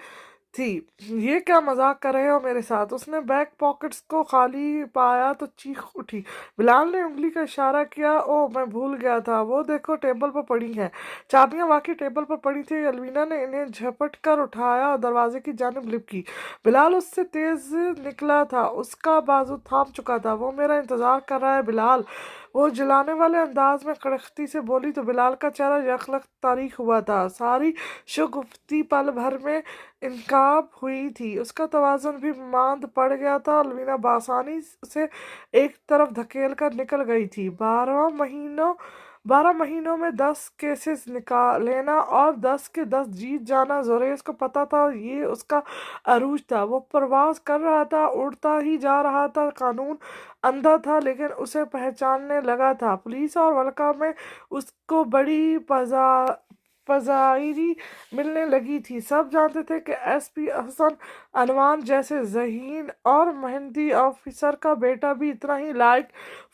थी। ये क्या मजाक कर रहे हो मेरे साथ? उसने बैक पॉकेट्स को खाली पाया तो चीख उठी। बिलाल ने उंगली का इशारा किया। ओ मैं भूल गया था, वो देखो टेबल पर पड़ी हैं। चाबियां वाकई टेबल पर पड़ी थी। अलवीना ने इन्हें झपट कर उठाया और दरवाजे की जानिब लिपकी। बिलाल उससे तेज निकला था। उसका बाजू थाम चुका था। वो मेरा इंतजार कर रहा है बिलाल, वो जलाने वाले अंदाज में कड़कती से बोली तो बिलाल का चेहरा यकलक तारीख हुआ था। सारी शगुफ्ती पल भर में इनकाब हुई थी। उसका तवाज़ुन भी मांद पड़ गया था। अलवीना बासानी से एक तरफ धकेल कर निकल गई थी। 12 महीनों में 10 केसेस निकाल लेना और 10 के 10 जीत जाना, जोरेस को पता था। ये उसका अरूज था। वो परवाज कर रहा था, उड़ता ही जा रहा था। कानून अंधा था लेकिन उसे पहचानने लगा था। पुलिस और वल्का में उसको बड़ी पज़ाइरी मिलने लगी थी। सब जानते थे कि एसपी हसन अनवान जैसे ज़हीन और मेहनती ऑफिसर का बेटा भी इतना ही लायक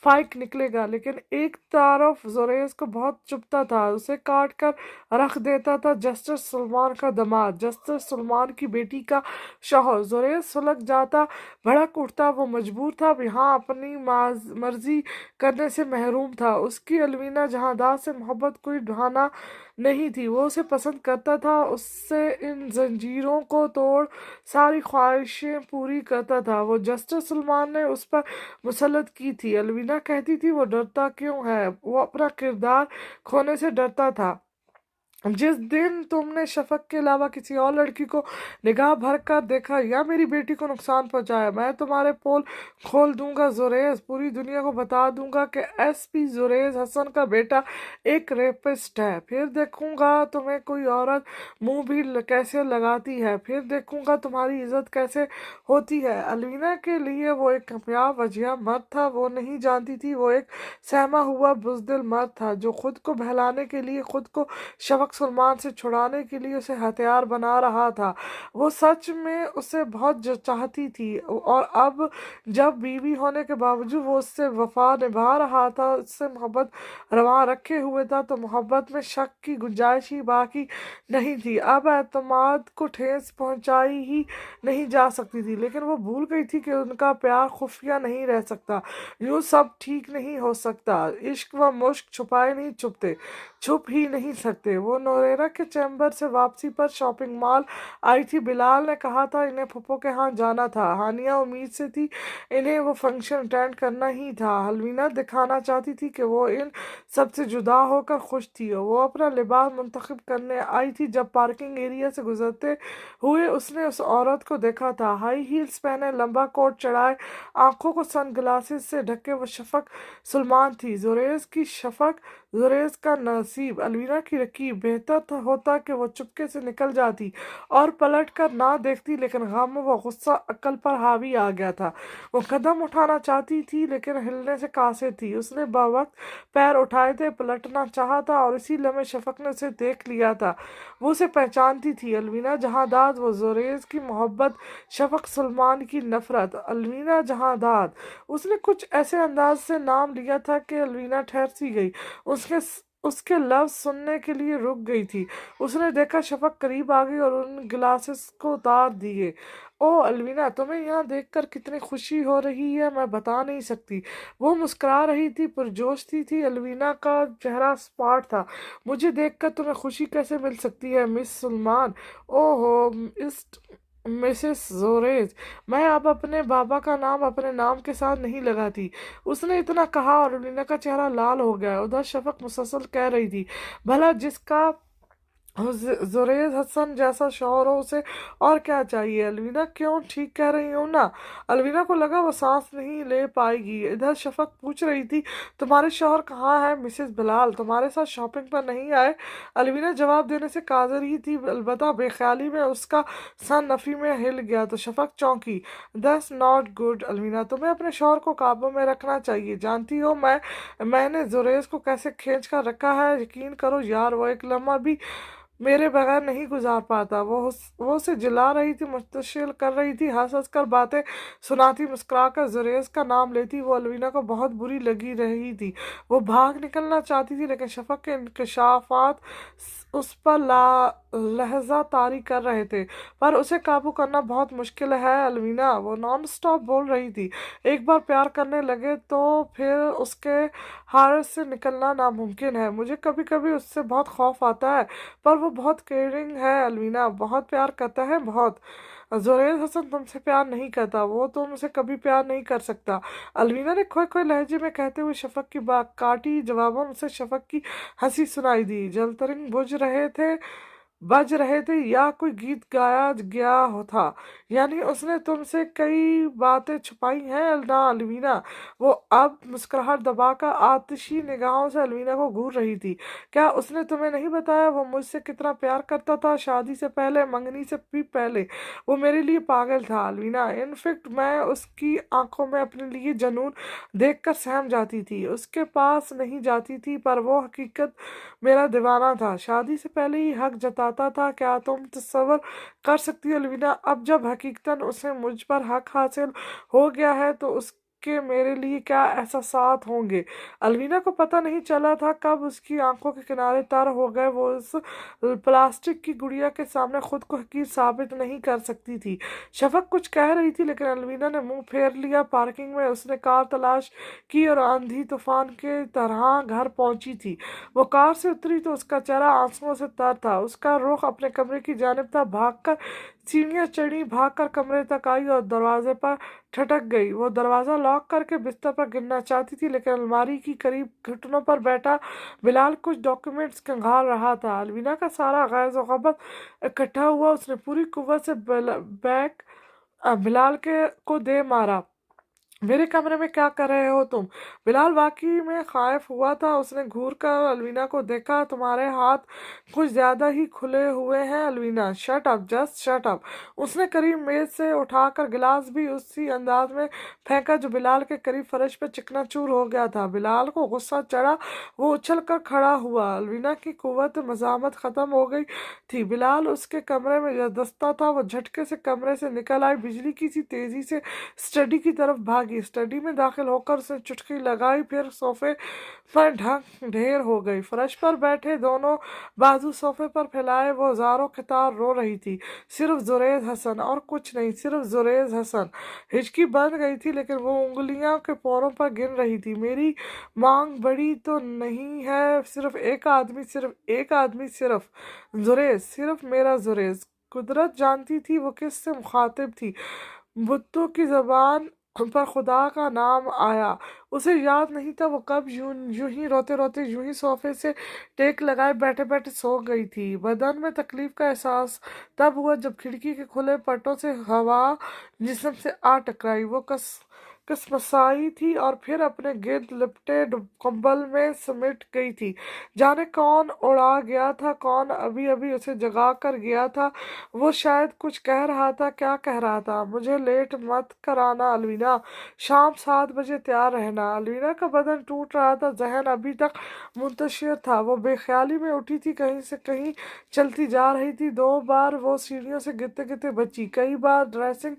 फाइक निकलेगा। लेकिन एक तरफ जोरेस को बहुत चुभता था। उसे काट कर रख देता था जस्टिस सलमान का दामाद, जस्टिस सलमान की बेटी का शौहर। जोरेस सुलग जाता, भड़क उठता। वो मजबूर था, यहाँ अपनी मर्जी करने से महरूम था। उसकी अलवीना जहांदार से मोहब्बत कोई बहाना नहीं थी। वो उसे पसंद करता था। उससे इन जंजीरों को तोड़ सारी ख्वाहिशें पूरी करता था। वो जस्टिस सलमान ने उस पर मुसल्लत की थी। अलवीना कहती थी वो डरता क्यों है? वो अपना किरदार खोने से डरता था। जिस दिन तुमने शफक के अलावा किसी और लड़की को निगाह भर कर देखा या मेरी बेटी को नुकसान पहुंचाया, मैं तुम्हारे पोल खोल दूंगा जोरेस। पूरी दुनिया को बता दूंगा कि एसपी जोरेस हसन का बेटा एक रेपिस्ट है। फिर देखूंगा तुम्हें कोई औरत मुंह भी कैसे लगाती है। फिर देखूंगा तुम्हारी इज्जत कैसे होती है। अलवीना के लिए वो एक कामयाब वजिया मर्द था। वो नहीं जानती थी वो एक सहमा हुआ बुजदिल मर्द था जो खुद को बहलाने के लिए, खुद को शफक सलमान से छुड़ाने के लिए उसे हथियार बना रहा था। वो सच में उसे बहुत चाहती थी और अब जब बीवी होने के बावजूद वो उससे वफा निभा रहा था, उससे मोहब्बत रवा रखे हुए था, तो मोहब्बत में शक की गुंजाइश ही बाकी नहीं थी। अब एतमाद को ठेस पहुंचाई ही नहीं जा सकती थी। लेकिन वो भूल गई थी कि उनका प्यार खुफिया नहीं रह सकता। यूं सब ठीक नहीं हो सकता। इश्क व मुश्क छुपाए नहीं छुपते, छुप ही नहीं सकते। वो नोरेरा के चैम्बर से वापसी पर शॉपिंग मॉल आई थी। बिलाल ने कहा था इन्हें फुप्पो के यहाँ जाना था। हानिया उम्मीद से थी इन्हें वो फंक्शन अटेंड करना ही था। हलवीना दिखाना चाहती थी कि वो इन सबसे जुदा होकर खुश थी। वो अपना लिबास मुंतखब करने आई थी। जब पार्किंग एरिया से गुजरते हुए उसने उस औरत को देखा था, हाई हील्स पहने, लंबा कोट चढ़ाए, आंखों को सन ग्लासेस से ढके। वो शफक सलमान थी, जोरेस की शफक, जोरेस का नसीब, अलवीना की रकीब। बेहतर होता कि वो चुपके से निकल जाती और पलट कर ना देखती, लेकिन गम व गुस्सा अक्ल पर हावी आ गया था। वो कदम उठाना चाहती थी लेकिन हिलने से कासे थी। उसने बवक्त पैर उठाए थे, पलटना चाहा था और इसी लम्हे शफक ने उसे देख लिया था। वो उसे पहचानती थी। अलवीना जहांदाद, वो जोरेस की मोहब्बत, शफक सलमान की नफरत। अलवीना जहांदाद। उसने कुछ ऐसे अंदाज से नाम लिया था कि अलवीना ठहर सी गई। उसके लफ्ज सुनने के लिए रुक गई थी। उसने देखा शफक करीब आ गई और उन गिलासेस को उतार दिए। ओ अलवीना, तुम्हें यहाँ देखकर कितनी खुशी हो रही है मैं बता नहीं सकती। वो मुस्कुरा रही थी, पुरजोश थी। अलवीना का चेहरा स्पाट था। मुझे देखकर तुम्हें खुशी कैसे मिल सकती है मिस सलमान? ओहो मिसेस जोरेस, मैं अब अपने बाबा का नाम अपने नाम के साथ नहीं लगाती। उसने इतना कहा और अलवीना का चेहरा लाल हो गया। उधर शफक मुसलसल कह रही थी, भला जिसका जुरैज हसन जैसा शौहर हो उसे और क्या चाहिए। अलवीना क्यों, ठीक कह रही हूँ ना। अलवीना को लगा वो सांस नहीं ले पाएगी। इधर शफक पूछ रही थी, तुम्हारे शौहर कहाँ है मिसेस बिलाल, तुम्हारे साथ शॉपिंग पर नहीं आए। अलवीना जवाब देने से कादर ही थी, अलबत्ता बेख्याली में उसका सन नफी में हिल गया तो शफक चौंकी। दैट्स नॉट गुड अलवीना, तुम्हें अपने शौहर को काबू में रखना चाहिए। जानती हो मैंने जुरैज को कैसे खींच कर रखा है। यकीन करो यार, वो एक लम्हा भी मेरे बगैर नहीं गुजार पाता। वो उसे जिला रही थी, मुस्तशिल कर रही थी, हंस हंस कर बातें सुनाती, मुस्कुरा कर जुरैज का नाम लेती। वो अलवीना को बहुत बुरी लगी रही थी। वो भाग निकलना चाहती थी, लेकिन शफक के इंकशाफात उस पर लहजा तारी कर रहे थे। पर उसे काबू करना बहुत मुश्किल है अलवीना, वो नॉन स्टॉप बोल रही थी। एक बार प्यार करने लगे तो फिर उसके हार से निकलना नामुमकिन है। मुझे कभी कभी उससे बहुत खौफ आता है, पर वो बहुत केयरिंग है अलवीना, बहुत प्यार करता है बहुत। जुरैज हसन तुमसे प्यार नहीं करता, वो तुमसे कभी प्यार नहीं कर सकता। अलवीना ने खोए खोए लहजे में कहते हुए शफक की बात काटी। जवाबन उसे शफक की हंसी सुनाई दी। जलतरिंग बज रहे थे या कोई गीत गाया गया हो था। यानी उसने तुमसे कई बातें छुपाई हैं ना अलवीना। वो अब मुस्कुराहट दबाकर आतिशी निगाहों से अलवीना को घूर रही थी। क्या उसने तुम्हें नहीं बताया वो मुझसे कितना प्यार करता था, शादी से पहले, मंगनी से भी पहले। वो मेरे लिए पागल था अलवीना। इनफैक्ट मैं उसकी आंखों में अपने लिए जनून देखकर सहम जाती थी, उसके पास नहीं जाती थी, पर वो हकीकत मेरा दीवाना था, शादी से पहले ही हक जताता था। क्या तुम तस्वर कर सकती हो अलवीना, अब जब हकीकतन उसे मुझ पर हक हासिल हो गया है तो उसके मेरे लिए क्या एहसासात होंगे। अलवीना को पता नहीं चला था कब उसकी आंखों के किनारे तर हो गए। वो उस प्लास्टिक की गुड़िया के सामने खुद को हकीर साबित नहीं कर सकती थी। शफक कुछ कह रही थी, लेकिन अलवीना ने मुंह फेर लिया। पार्किंग में उसने कार तलाश की और आंधी तूफान के तरह घर पहुंची थी। वो कार से उतरी तो उसका चेहरा आंसुओं से तर था, उसका रुख अपने कमरे की जानिब था। भागकर सीढ़ियां चढ़ी, भागकर कमरे तक आई और दरवाजे पर ठटक गई। वो दरवाज़ा लॉक करके बिस्तर पर गिरना चाहती थी, लेकिन अलमारी की करीब घुटनों पर बैठा बिलाल कुछ डॉक्यूमेंट्स खंगाल रहा था। अलवीना का सारा गैज़ और ग़ज़ब इकट्ठा हुआ। उसने पूरी कुव्वत से बैग बिलाल के को दे मारा। मेरे कमरे में क्या कर रहे हो तुम। बिलाल वाकई में खाइफ हुआ था। उसने घूर कर अलवीना को देखा। तुम्हारे हाथ कुछ ज्यादा ही खुले हुए हैं Alvina. Shut up, just shut up. उसने करीब मेज से उठाकर गिलास भी उसी अंदाज में फेंका जो बिलाल के करीब फर्श पर चिकनाचूर हो गया था। बिलाल को गुस्सा चढ़ा, वो उछल कर खड़ा हुआ। अलवीना की कुव्वत मज़ामत खत्म हो गई थी। बिलाल उसके कमरे में दस्ता था। वो झटके से कमरे से निकल आई, बिजली की सी तेजी से स्टडी की तरफ भागी। स्टडी में दाखिल होकर उसने चुटकी लगाई, फिर सोफे पर ढेर हो गई। फर्श पर बैठे दोनों बाजू सोफे पर फैलाए वो ज़ारो कतार रो रही थी। सिर्फ जुरैज हसन और कुछ नहीं, सिर्फ जुरैज हसन। हिचकी बंद गई थी, लेकिन वो उंगलियां के पोरों पर गिन रही थी। मेरी मांग बड़ी तो नहीं है, सिर्फ एक आदमी, सिर्फ एक आदमी, सिर्फ जुरैज, सिर्फ मेरा जुरैज। कुदरत जानती थी वो किससे मुखातिब थी। बुत्तों की जबान पर खुदा का नाम आया। उसे याद नहीं था वो कब यूं ही रोते रोते यूं ही सोफे से टेक लगाए बैठे बैठे सो गई थी। बदन में तकलीफ का एहसास तब हुआ जब खिड़की के खुले पटों से हवा जिस्म से आ टकराई। वो कसमसाई थी और फिर अपने गिर्द लिपटे कंबल में सिमट गई थी। जाने कौन उड़ा गया था, कौन अभी अभी उसे जगा कर गया था। वो शायद कुछ कह रहा था। क्या कह रहा था। मुझे लेट मत कराना अलवीना, शाम 7 बजे तैयार रहना। अलवीना का बदन टूट रहा था, जहन अभी तक मुंतशिर था। वो बेख्याली में उठी थी, कहीं से कहीं चलती जा रही थी। 2 बार वो सीढ़ियों से गिरते गिरते बची, कई बार ड्रेसिंग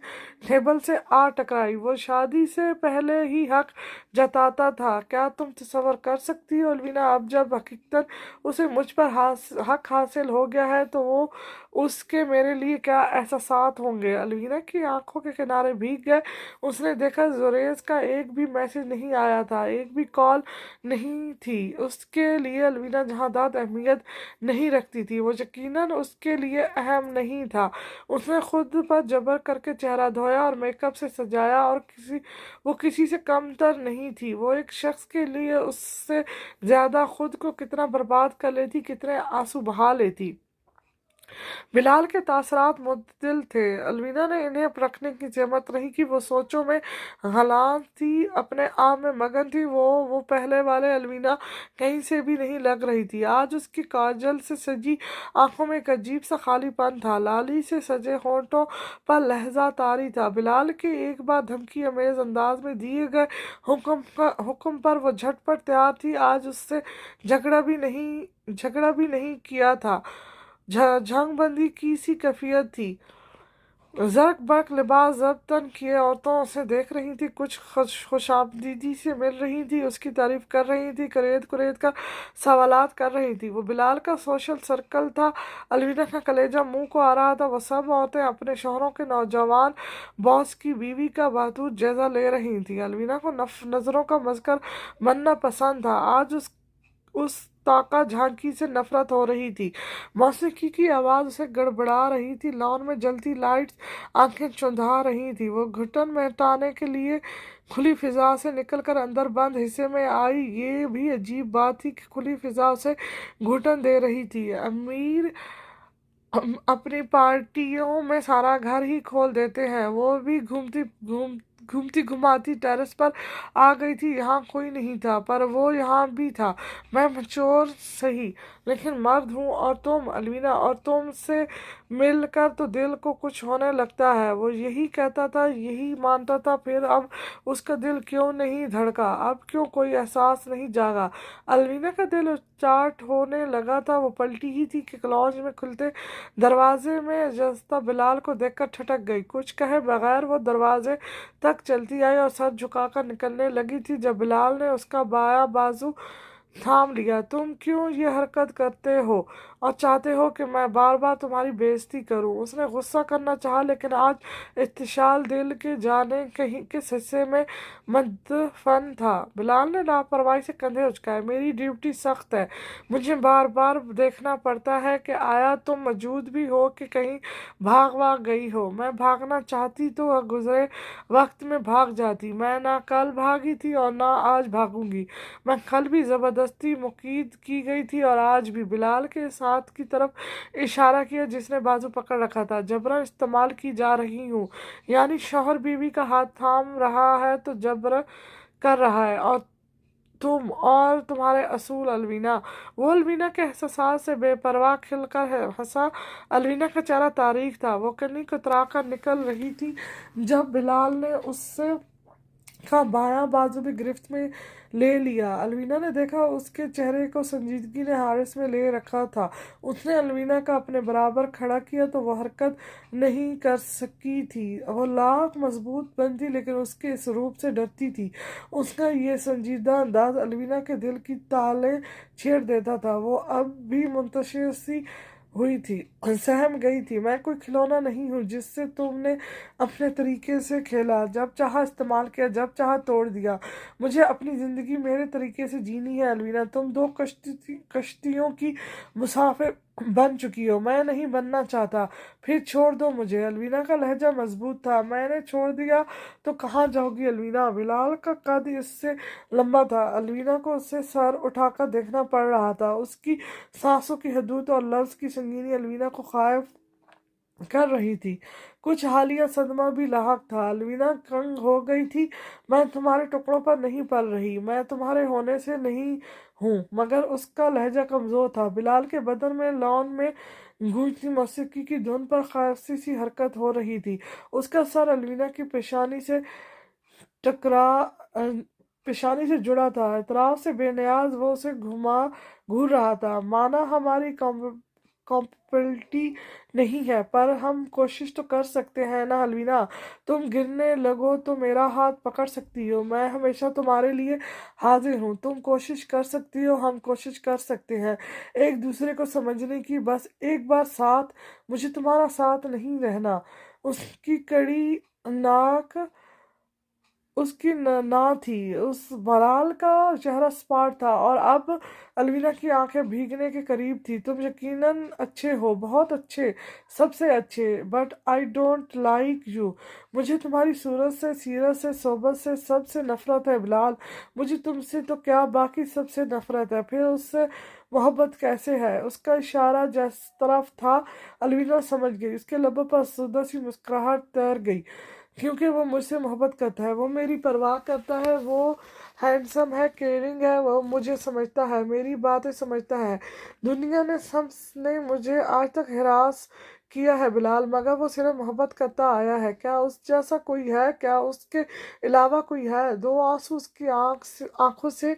टेबल से आ टकराई। वो शादी से पहले ही हक जताता था। क्या तुम तसव्वुर कर सकती हो अलवीना, अब जब हकीकतन उसे मुझ पर हक हासिल हो गया है तो वो उसके मेरे लिए क्या एहसासात होंगे। अलवीना की आंखों के किनारे भीग गए। उसने देखा जुरैज का एक भी मैसेज नहीं आया था, एक भी कॉल नहीं थी। उसके लिए अलवीना जहादात अहमियत नहीं रखती थी, वो यकीनन उसके लिए अहम नहीं था। उसने खुद पर जबर करके चेहरा धोया और मेकअप से सजाया, और वो किसी से कमतर नहीं थी। वो एक शख्स के लिए उससे ज्यादा खुद को कितना बर्बाद कर लेती, कितने आंसू बहा लेती। بلال کے تاثرات معتدل تھے۔ الوینا نے انہیں پرکھنے کی زحمت نہیں کی، وہ سوچوں میں غلان تھی، اپنے آپ میں مگن تھی۔ وہ پہلے والے الوینا کہیں سے بھی نہیں لگ رہی تھی۔ آج اس کی کاجل سے سجی آنکھوں میں ایک عجیب سا خالی پن تھا، لالی سے سجے ہونٹوں پر لہجہ طاری تھا۔ بلال کے ایک بار دھمکی آمیز انداز میں دیے گئے حکم پر وہ جھٹ پٹ تیار تھی۔ آج اس سے جھگڑا بھی نہیں کیا تھا، جنگ بندی کی سی کیفیت تھی۔ زرق برق لباس ضبطن کیے عورتیں اسے دیکھ رہی تھیں، کچھ خوشامدیدی سے مل رہی تھی، اس کی تعریف کر رہی تھی، کرید کر سوالات کر رہی تھی۔ وہ بلال کا سوشل سرکل تھا۔ الوینا کا کلیجہ منہ کو آ رہا تھا۔ وہ سب عورتیں اپنے شوہروں کے نوجوان باس کی بیوی کا بہتر جائزہ لے رہی تھیں۔ الوینا کو نظروں کا مذکر بننا پسند تھا۔ آج اس طاقہ جھانکی سے نفرت ہو رہی تھی۔ موسیقی کی آواز اسے گڑبڑا رہی تھی، لان میں جلتی لائٹس آنکھیں چندھا رہی تھی۔ وہ گھٹن مٹانے کے لیے کھلی فضا سے نکل کر اندر بند حصے میں آئی۔ یہ بھی عجیب بات تھی کہ کھلی فضا اسے گھٹن دے رہی تھی۔ امیر اپنی پارٹیوں میں سارا گھر ہی کھول دیتے ہیں۔ وہ بھی گھومتی گھماتی ٹیرس پر آ گئی تھی۔ یہاں کوئی نہیں تھا، پر وہ یہاں بھی تھا۔ میں مچور سہی، لیکن مرد ہوں، اور تم الوینا، اور تم سے مل کر تو دل کو کچھ ہونے لگتا ہے۔ وہ یہی کہتا تھا، یہی مانتا تھا، پھر اب اس کا دل کیوں نہیں دھڑکا؟ اب کیوں کوئی احساس نہیں جاگا؟ الوینا کا دل اچاٹ ہونے لگا تھا۔ وہ پلٹی ہی تھی کہ لاؤنج میں کھلتے دروازے میں جھانکتا بلال کو دیکھ کر ٹھٹک گئی۔ کچھ کہے بغیر وہ دروازے تک چلتی آئی اور سر جھکا کر نکلنے لگی تھی جب بلال نے اس کا بایاں بازو تھام لیا۔ تم کیوں یہ حرکت کرتے ہو اور چاہتے ہو کہ میں بار بار تمہاری بے عزتی کروں؟ اس نے غصہ کرنا چاہا، لیکن آج استشعال دل کے جانے کہیں کس حصے میں مدفن تھا۔ بلال نے لاپرواہی سے کندھے اچکائے۔ میری ڈیوٹی سخت ہے، مجھے بار بار دیکھنا پڑتا ہے کہ آیا تم موجود بھی ہو کہ کہیں بھاگ گئی ہو۔ میں بھاگنا چاہتی تو گزرے وقت میں بھاگ جاتی۔ میں نہ کل بھاگی تھی اور نہ آج بھاگوں گی۔ میں کل بھی زبردستی مقید کی گئی تھی اور آج بھی۔ بلال کے اس ہاتھ کی طرف اشارہ کیا جس نے بازو پکڑ رکھا تھا۔ جبراً استعمال کی جا رہی ہوں، یعنی شوہر بیوی کا ہاتھ تھام رہا ہے تو جبر کر رہا ہے، اور تم اور تمہارے اصول۔ الوینا، وہ الوینا کے احساسات سے بے پرواہ کھل کر ہنسا۔ الوینا کا چہرہ تاریک تھا، وہ کنی کترا کر نکل رہی تھی جب بلال نے اس سے کا بایاں بازو بھی گرفت میں لے لیا۔ الوینا نے دیکھا اس کے چہرے کو سنجیدگی نے حارس میں لے رکھا تھا۔ اس نے الوینا کا اپنے برابر کھڑا کیا تو وہ حرکت نہیں کر سکی تھی۔ وہ لاکھ مضبوط بنتی لیکن اس کے اس روپ سے ڈرتی تھی۔ اس کا یہ سنجیدہ انداز الوینا کے دل کی تالیں چھیڑ دیتا تھا۔ وہ اب بھی منتشر سی ہوئی تھی، سہم گئی تھی۔ میں کوئی کھلونا نہیں ہوں جس سے تم نے اپنے طریقے سے کھیلا، جب چاہا استعمال کیا، جب چاہا توڑ دیا۔ مجھے اپنی زندگی میرے طریقے سے جینی ہے الوینا۔ تم دو کشتیوں کی مسافر بن چکی ہو، میں نہیں بننا چاہتا، پھر چھوڑ دو مجھے۔ الوینا کا لہجہ مضبوط تھا۔ میں نے چھوڑ دیا تو کہاں جاؤ گی الوینا؟ بلال کا قد اس سے لمبا تھا۔ الوینا کو اس سے سر اٹھا کر دیکھنا پڑ رہا تھا۔ اس کی سانسوں کی حدود اور لفظ کی سنگینی الوینا کو خائف کر رہی تھی۔ کچھ حالیہ صدمہ بھی لاحق تھا۔ الوینا کنگ ہو گئی تھی۔ میں تمہارے ٹکڑوں پر نہیں پل رہی، میں تمہارے ہونے سے نہیں ہوں۔ مگر اس کا لہجہ کمزور تھا۔ بلال کے بدن میں لان میں گونجتی موسیقی کی دھن پر خاصی سی حرکت ہو رہی تھی۔ اس کا سر الوینا کی پیشانی سے جڑا تھا۔ اعتراف سے بے نیاز وہ اسے گھور رہا تھا۔ مانا ہماری کمپیٹیبلٹی نہیں ہے، پر ہم کوشش تو کر سکتے ہیں نا الوینا؟ تم گرنے لگو تو میرا ہاتھ پکڑ سکتی ہو، میں ہمیشہ تمہارے لیے حاضر ہوں۔ تم کوشش کر سکتی ہو، ہم کوشش کر سکتے ہیں ایک دوسرے کو سمجھنے کی، بس ایک بار ساتھ۔ مجھے تمہارا ساتھ نہیں رہنا۔ اس کی کڑی ناک उसकी ना थी। उस बलाल का चेहरा स्पाट था और अब अलवीना की आंखें भीगने के करीब थी। तुम यकीनन अच्छे हो, बहुत अच्छे, सबसे अच्छे, but I don't like you. मुझे तुम्हारी सूरत से, सीरत से, सोबत से, सबसे नफरत है बिलाल। मुझे तुमसे तो क्या, बाकी सबसे नफरत है। फिर उससे मोहब्बत कैसे है? उसका इशारा जिस तरफ था अलवीना समझ गई। उसके लबों पर सुंदर सी मुस्कुराहट तैर गई। क्योंकि वो मुझसे मोहब्बत करता है, वो मेरी परवाह करता है, वो हैंडसम है, केयरिंग है, वो मुझे समझता है, मेरी बातें समझता है। दुनिया ने सब ने मुझे आज तक हिरास किया है बिलाल, मगर वो सिर्फ मोहब्बत करता आया है। क्या उस जैसा कोई है? क्या उसके अलावा कोई है? दो आंसू उसकी आंखों से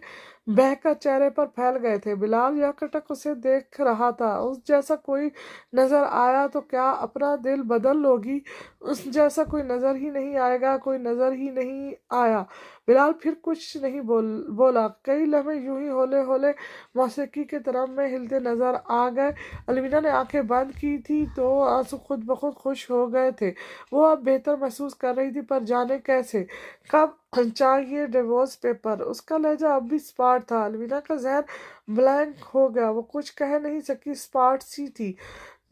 बहकर चेहरे पर फैल गए थे। बिलाल यकटक उसे देख रहा था। उस जैसा कोई नजर आया तो क्या अपना दिल बदल लोगी? उस जैसा कोई नजर ही नहीं आएगा। कोई नजर ही नहीं आया। बिलाल फिर कुछ नहीं बोला। कई लम्हे यूं ही होले होले मौसीकी के तरफ में हिलते नजर आ गए। अलविदा ने आंखें बंद की थी तो आंसू खुद बखुद खुश हो गए थे। वो अब बेहतर महसूस कर रही थी, पर जाने कैसे, कब चाहिए डिवोर्स पेपर। उसका लहजा अब भी स्पार्ट था। अलविदा का जहन ब्लैंक हो गया। वो कुछ कह नहीं सकी, स्पार्ट सी थी।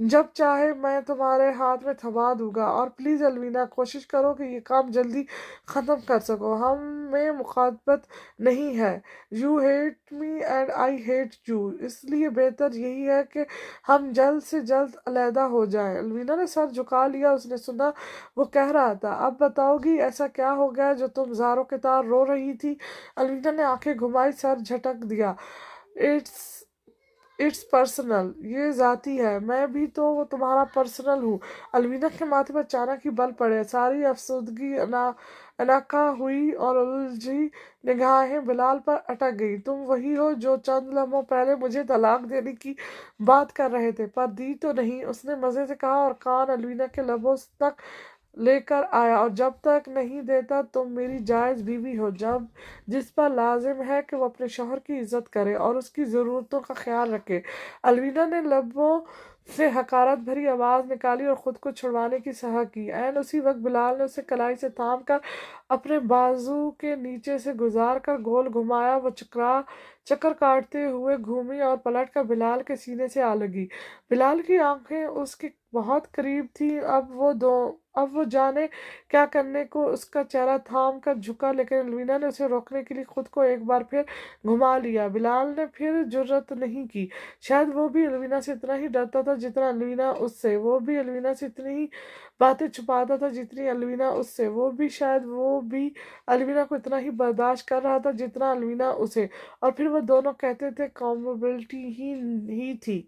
जब चाहे मैं तुम्हारे हाथ में थमा दूंगा। और प्लीज अलवीना, कोशिश करो कि ये काम जल्दी खत्म कर सको। हम में मुखातबत नहीं है। You hate me and I hate you, इसलिए बेहतर यही है कि हम जल्द से जल्द अलहदा हो जाएं। अलवीना ने सर झुका लिया। उसने सुना वो कह रहा था, अब बताओगी ऐसा क्या हो गया जो तुम ज़ारों के तार रो रही थी? अलवीना ने आंखें घुमाई, सर झटक दिया। इट्स इट्स पर्सनल, ये जाती है। मैं भी तो तुम्हारा पर्सनल हूँ। अलवीना के माथे पर अचानक ही बल पड़े। सारी अफसुदगी अनाका हुई और उलझी निगाहें बिलाल पर अटक गई। तुम वही हो जो चंद लम्हों पहले मुझे तलाक देने की बात कर रहे थे, पर दी तो नहीं, उसने मजे से कहा और कान अलवीना के लबों तक लेकर आया। और जब तक नहीं देता तुम मेरी जायज बीवी हो, जब जिस पर लाजिम है कि वो अपने शौहर की इज्जत करे और उसकी ज़रूरतों का ख्याल रखे। अलवीना ने लबों से हकारत भरी आवाज़ निकाली और खुद को छुड़वाने की साह की। एन उसी वक्त बिलाल ने उसे कलाई से थाम कर अपने बाजू के नीचे से गुजार कर गोल घुमाया। वो चक्कर काटते हुए घूमी और पलट कर बिलाल के सीने से आ लगी। बिलाल की आंखें उसके बहुत करीब थी। अब वो जाने क्या करने को उसका चेहरा थाम कर झुका, लेकिन अलवीना ने उसे रोकने के लिए खुद को एक बार फिर घुमा लिया। बिलाल ने फिर जुर्रत नहीं की। शायद वो भी अलवीना से इतना ही डरता था जितना अलवीना उससे। वो भी अलवीना से इतनी ही बातें छुपाता था जितनी अलवीना उससे। वो भी अलवीना को इतना ही बर्दाश्त कर रहा था जितना अलवीना उसे। और फिर वो दोनों कहते थे कॉम्पेबिलिटी ही थी।